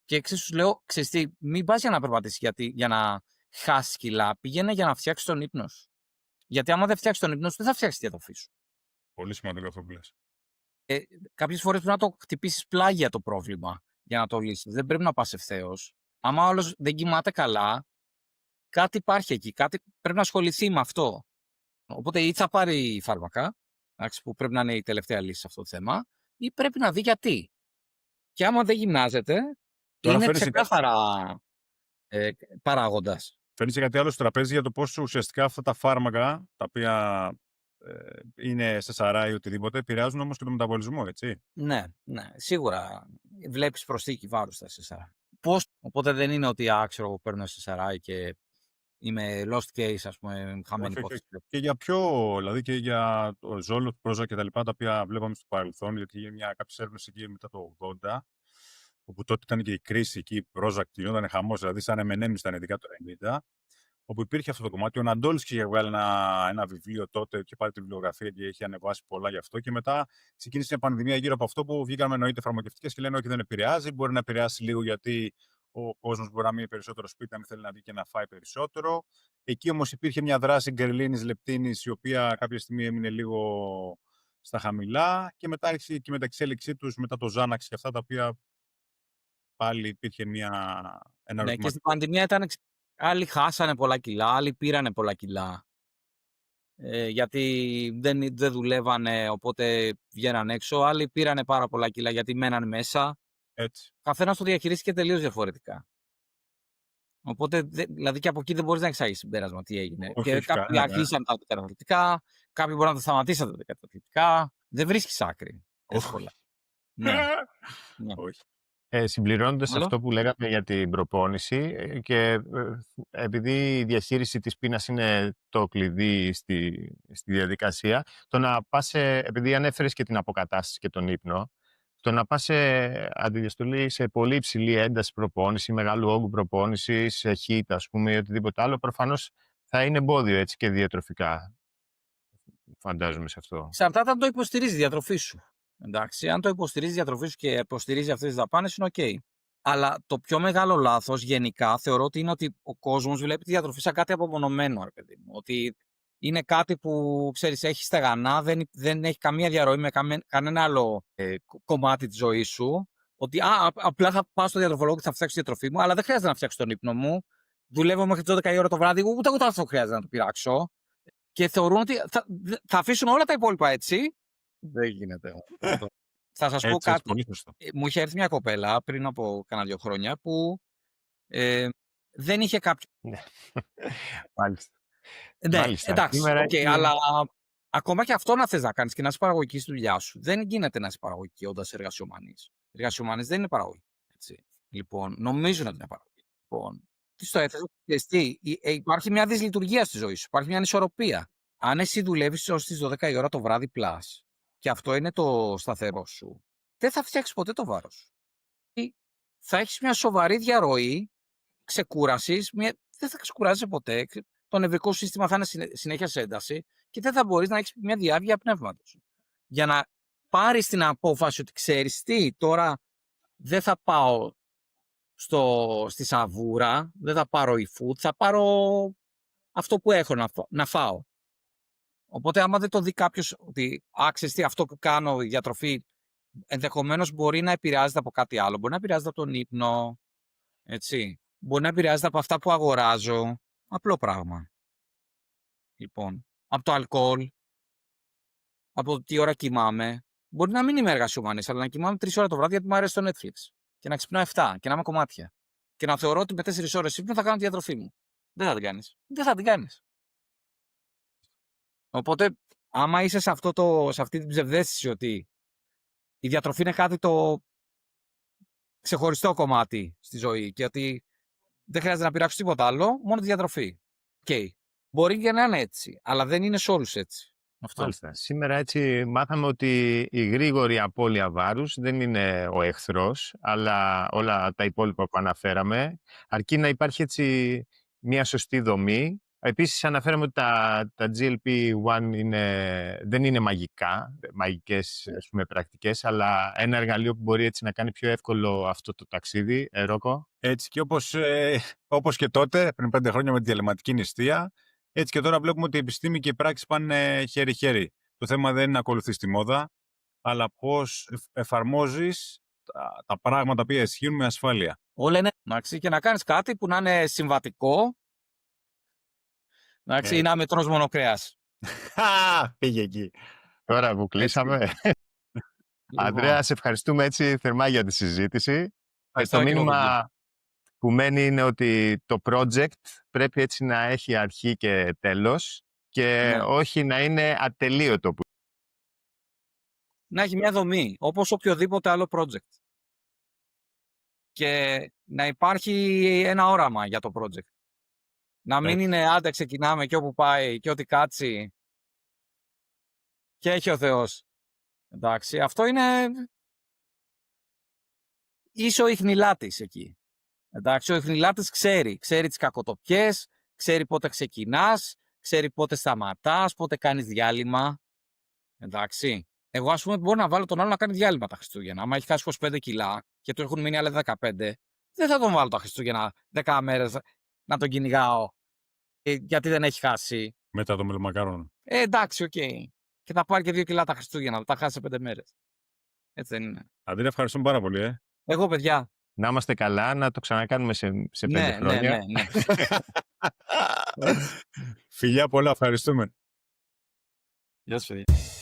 Και εξής τους λέω, ξέρεις τι, μην πας για να περπατήσεις για να χάσεις κιλά, πήγαινε για να φτιάξεις τον ύπνο σου. Γιατί άμα δεν φτιάξεις τον ύπνο σου, δεν θα φτιάξεις τη διατροφή σου. Πολύ σημαντικό αυτό που λες. Κάποιες φορές πρέπει να το χτυπήσεις πλάγια το πρόβλημα για να το λύσεις. Δεν πρέπει να πας ευθέως. Άμα όλος δεν κοιμάται καλά, κάτι υπάρχει εκεί, κάτι πρέπει να ασχοληθεί με αυτό. Οπότε ή θα πάρει φάρμακα, που πρέπει να είναι η τελευταία λύση σε αυτό το θέμα, ή πρέπει να δει γιατί. Και άμα δεν γυμνάζεται, είναι ξεκάθαρα παράγοντας. Φέρνεις και κάτι άλλο στο τραπέζι για το πώς ουσιαστικά αυτά τα φάρμακα, τα οποία είναι SSRI ή οτιδήποτε, επηρεάζουν όμως και τον μεταβολισμό, έτσι. Ναι, σίγουρα βλέπεις προσθήκη βάρους στα SSRI. Πώς, οπότε δεν είναι ότι ξέρω εγώ παίρνω SSRI και είμαι lost case, ας πούμε, χαμένη Όχι. υπόθεση. Και για δηλαδή και για το Zolot, Prozac και τα λοιπά, τα οποία βλέπαμε στο παρελθόν, γιατί είχε κάποιες έρευνες εκεί μετά το 80, όπου τότε ήταν και η κρίση εκεί, η Prozac γινόταν χαμός, δηλαδή σαν M&M's ήταν ειδικά το 90, όπου υπήρχε αυτό το κομμάτι. Ο Ναντόλης είχε βγάλει ένα βιβλίο τότε, είχε πάρει τη βιβλιογραφία και είχε ανεβάσει πολλά γι' αυτό. Και μετά ξεκίνησε μια πανδημία γύρω από αυτό που βγήκαν εννοείται φαρμακευτικές και λένε όχι, δεν επηρεάζει. Μπορεί να επηρεάσει λίγο γιατί ο κόσμος μπορεί να μείνει περισσότερο σπίτι, να μην θέλει να βγει και να φάει περισσότερο. Εκεί όμως υπήρχε μια δράση γκερλίνης, λεπτίνης, η οποία κάποια στιγμή έμεινε λίγο στα χαμηλά. Και μετά άρχισε και η μεταξέλιξή τους μετά το Ζάναξ και αυτά τα οποία πάλι υπήρχε ένα Ναι, και ερωτηματικό. στην πανδημία ήταν. Άλλοι χάσανε πολλά κιλά, άλλοι πήρανε πολλά κιλά. Γιατί δεν δουλεύανε, οπότε βγαίναν έξω. Άλλοι πήρανε πάρα πολλά κιλά γιατί μέναν μέσα. Έτσι. Καθένας το διαχειρίστηκε τελείως διαφορετικά. Οπότε, δηλαδή και από εκεί δεν μπορείς να εξάγεις συμπέρασμα τι έγινε. Όχι, Και όχι, κάποιοι κανένα. αρχίσαν τα καταθλιπτικά, κάποιοι μπορεί να τα σταματήσαν τα καταθλιπτικά. Δεν βρίσκεις άκρη. Εύκολα. Ναι. Όχι. Συμπληρώνοντας Άλλο? αυτό που λέγαμε για την προπόνηση και επειδή η διαχείριση της πείνας είναι το κλειδί στη διαδικασία, το να πας, επειδή ανέφερες και την αποκατάσταση και τον ύπνο, το να πας σε αντιδιαστολή σε πολύ υψηλή ένταση προπόνηση, μεγάλου όγκου προπόνηση, σε HIIT ας πούμε ή οτιδήποτε άλλο, προφανώς θα είναι εμπόδιο έτσι και διατροφικά. Φαντάζομαι σε αυτό. Εξαρτάται αν το υποστηρίζει η διατροφή σου. Εντάξει, αν το υποστηρίζει η διατροφή σου και υποστηρίζει αυτές τις δαπάνες, είναι OK. Αλλά το πιο μεγάλο λάθος γενικά θεωρώ ότι είναι ότι ο κόσμος βλέπει τη διατροφή σαν κάτι απομονωμένο, ρε παιδί μου. Ότι είναι κάτι που, ξέρεις, έχει στεγανά, δεν έχει καμία διαρροή με κανένα άλλο κομμάτι της ζωής σου. Ότι απλά θα πάω στο διατροφολόγο και θα φτιάξω τη διατροφή μου, αλλά δεν χρειάζεται να φτιάξω τον ύπνο μου. Δουλεύω μέχρι τις 12 η ώρα το βράδυ, ούτε αυτό χρειάζεται να το πειράξω. Και θεωρούν ότι θα αφήσουν όλα τα υπόλοιπα έτσι. Δεν γίνεται. Θα σας πω κάτι. Πολύ σωστό. Μου είχε έρθει μια κοπέλα πριν από κάνα 2 χρόνια που δεν είχε κάποιο. Ναι. Μάλιστα. Ναι, Μάλιστα. εντάξει, Σήμερα okay, αλλά ακόμα και αυτό να θες να κάνεις και να είσαι παραγωγική στη δουλειά σου, δεν γίνεται να είσαι παραγωγική όντας εργασιομανής. Εργασιομανής δεν είναι παραγωγή. Έτσι. Λοιπόν, νομίζουν ότι είναι παραγωγή. Λοιπόν, τι στο έθεσαι, υπάρχει μια δυσλειτουργία στη ζωή σου, υπάρχει μια ανισορροπία. Αν εσύ δουλεύεις ως τις 12 η ώρα το βράδυ πλάς και αυτό είναι το σταθερό σου, δεν θα φτιάξεις ποτέ το βάρος σου. Θα έχεις μια σοβαρή διαρροή ξεκούρασης, δεν θα ξεκουράζεσαι ποτέ. Το νευρικό σύστημα θα είναι συνέχεια σε ένταση και δεν θα μπορείς να έχεις μια διάρκεια πνεύματος. Για να πάρεις την απόφαση ότι ξέρεις τι, τώρα δεν θα πάω στη σαβούρα, δεν θα πάρω e-food, θα πάρω αυτό που έχω να φάω. Οπότε άμα δεν το δει κάποιος ότι ξέρεις τι, αυτό που κάνω, η διατροφή, ενδεχομένως μπορεί να επηρεάζεται από κάτι άλλο. Μπορεί να επηρεάζεται από τον ύπνο, έτσι. Μπορεί να επηρεάζεται από αυτά που αγοράζω. Απλό πράγμα. Λοιπόν, από το αλκοόλ, από τι ώρα κοιμάμαι. Μπορεί να μην είμαι εργασιομανής, αλλά να κοιμάμαι 3 ώρες το βράδυ γιατί μου αρέσει το Netflix. Και να ξυπνάω 7 και να είμαι κομμάτια. Και να θεωρώ ότι με 4 ώρες ύπνο θα κάνω τη διατροφή μου. Δεν θα την κάνεις. Δεν θα την κάνεις. Οπότε, άμα είσαι σε αυτή την ψευδαίσθηση ότι η διατροφή είναι κάτι το ξεχωριστό κομμάτι στη ζωή και ότι δεν χρειάζεται να πειράξω τίποτα άλλο, μόνο τη διατροφή. Okay. Μπορεί και να είναι έτσι, αλλά δεν είναι σε όλους έτσι. Αυτό. Μάλιστα. Σήμερα έτσι μάθαμε ότι η γρήγορη απώλεια βάρους δεν είναι ο εχθρός, αλλά όλα τα υπόλοιπα που αναφέραμε, αρκεί να υπάρχει έτσι μια σωστή δομή. Επίσης αναφέραμε ότι τα GLP-1 δεν είναι μαγικές ας πούμε, πρακτικές, αλλά ένα εργαλείο που μπορεί έτσι να κάνει πιο εύκολο αυτό το ταξίδι. Ρόκο. Έτσι και όπως και τότε, πριν 5 χρόνια με τη διαλυματική νηστεία, έτσι και τώρα βλέπουμε ότι η επιστήμη και η πράξη πάνε χέρι-χέρι. Το θέμα δεν είναι να ακολουθείς τη μόδα, αλλά πώς εφαρμόζεις τα πράγματα που ισχύουν με ασφάλεια. Όλα είναι εντάξει, και να κάνεις κάτι που να είναι συμβατικό, εντάξει, ή να με τρως μόνο κρέας. Πήγε εκεί. Τώρα που κλείσαμε. Ανδρέα, σε ευχαριστούμε έτσι θερμά για τη συζήτηση. Το μήνυμα που μένει είναι ότι το project πρέπει έτσι να έχει αρχή και τέλος και Ναι. όχι να είναι ατελείωτο. Να έχει μια δομή, όπως οποιοδήποτε άλλο project. Και να υπάρχει ένα όραμα για το project. Να μην Έτσι. είναι άντε ξεκινάμε και όπου πάει και ό,τι κάτσει και έχει ο Θεός. Εντάξει, αυτό είναι είσαι ο ιχνηλάτης εκεί. Εντάξει, ο ιχνηλάτης ξέρει τις κακοτοπιές, ξέρει πότε ξεκινάς, ξέρει πότε σταματάς, πότε κάνεις διάλειμμα. Εντάξει. Εγώ, ας πούμε, μπορώ να βάλω τον άλλο να κάνει διάλειμμα τα Χριστούγεννα. Άμα έχει χάσει 25 κιλά και του έχουν μείνει άλλα 15, δεν θα τον βάλω τα Χριστούγεννα 10 μέρες να τον κυνηγάω. Γιατί δεν έχει χάσει. Μετά το μελομακάρονο. Εντάξει, οκ. Και θα πάρει και 2 κιλά τα Χριστούγεννα, θα τα χάσει σε 5 μέρες. Έτσι δεν είναι. Αντρέα, ευχαριστούμε πάρα πολύ. Εγώ, παιδιά. Να είμαστε καλά, να το ξανακάνουμε σε 5 χρόνια. Ναι. Φιλιά πολλά, ευχαριστούμε. Γεια σου, παιδιά.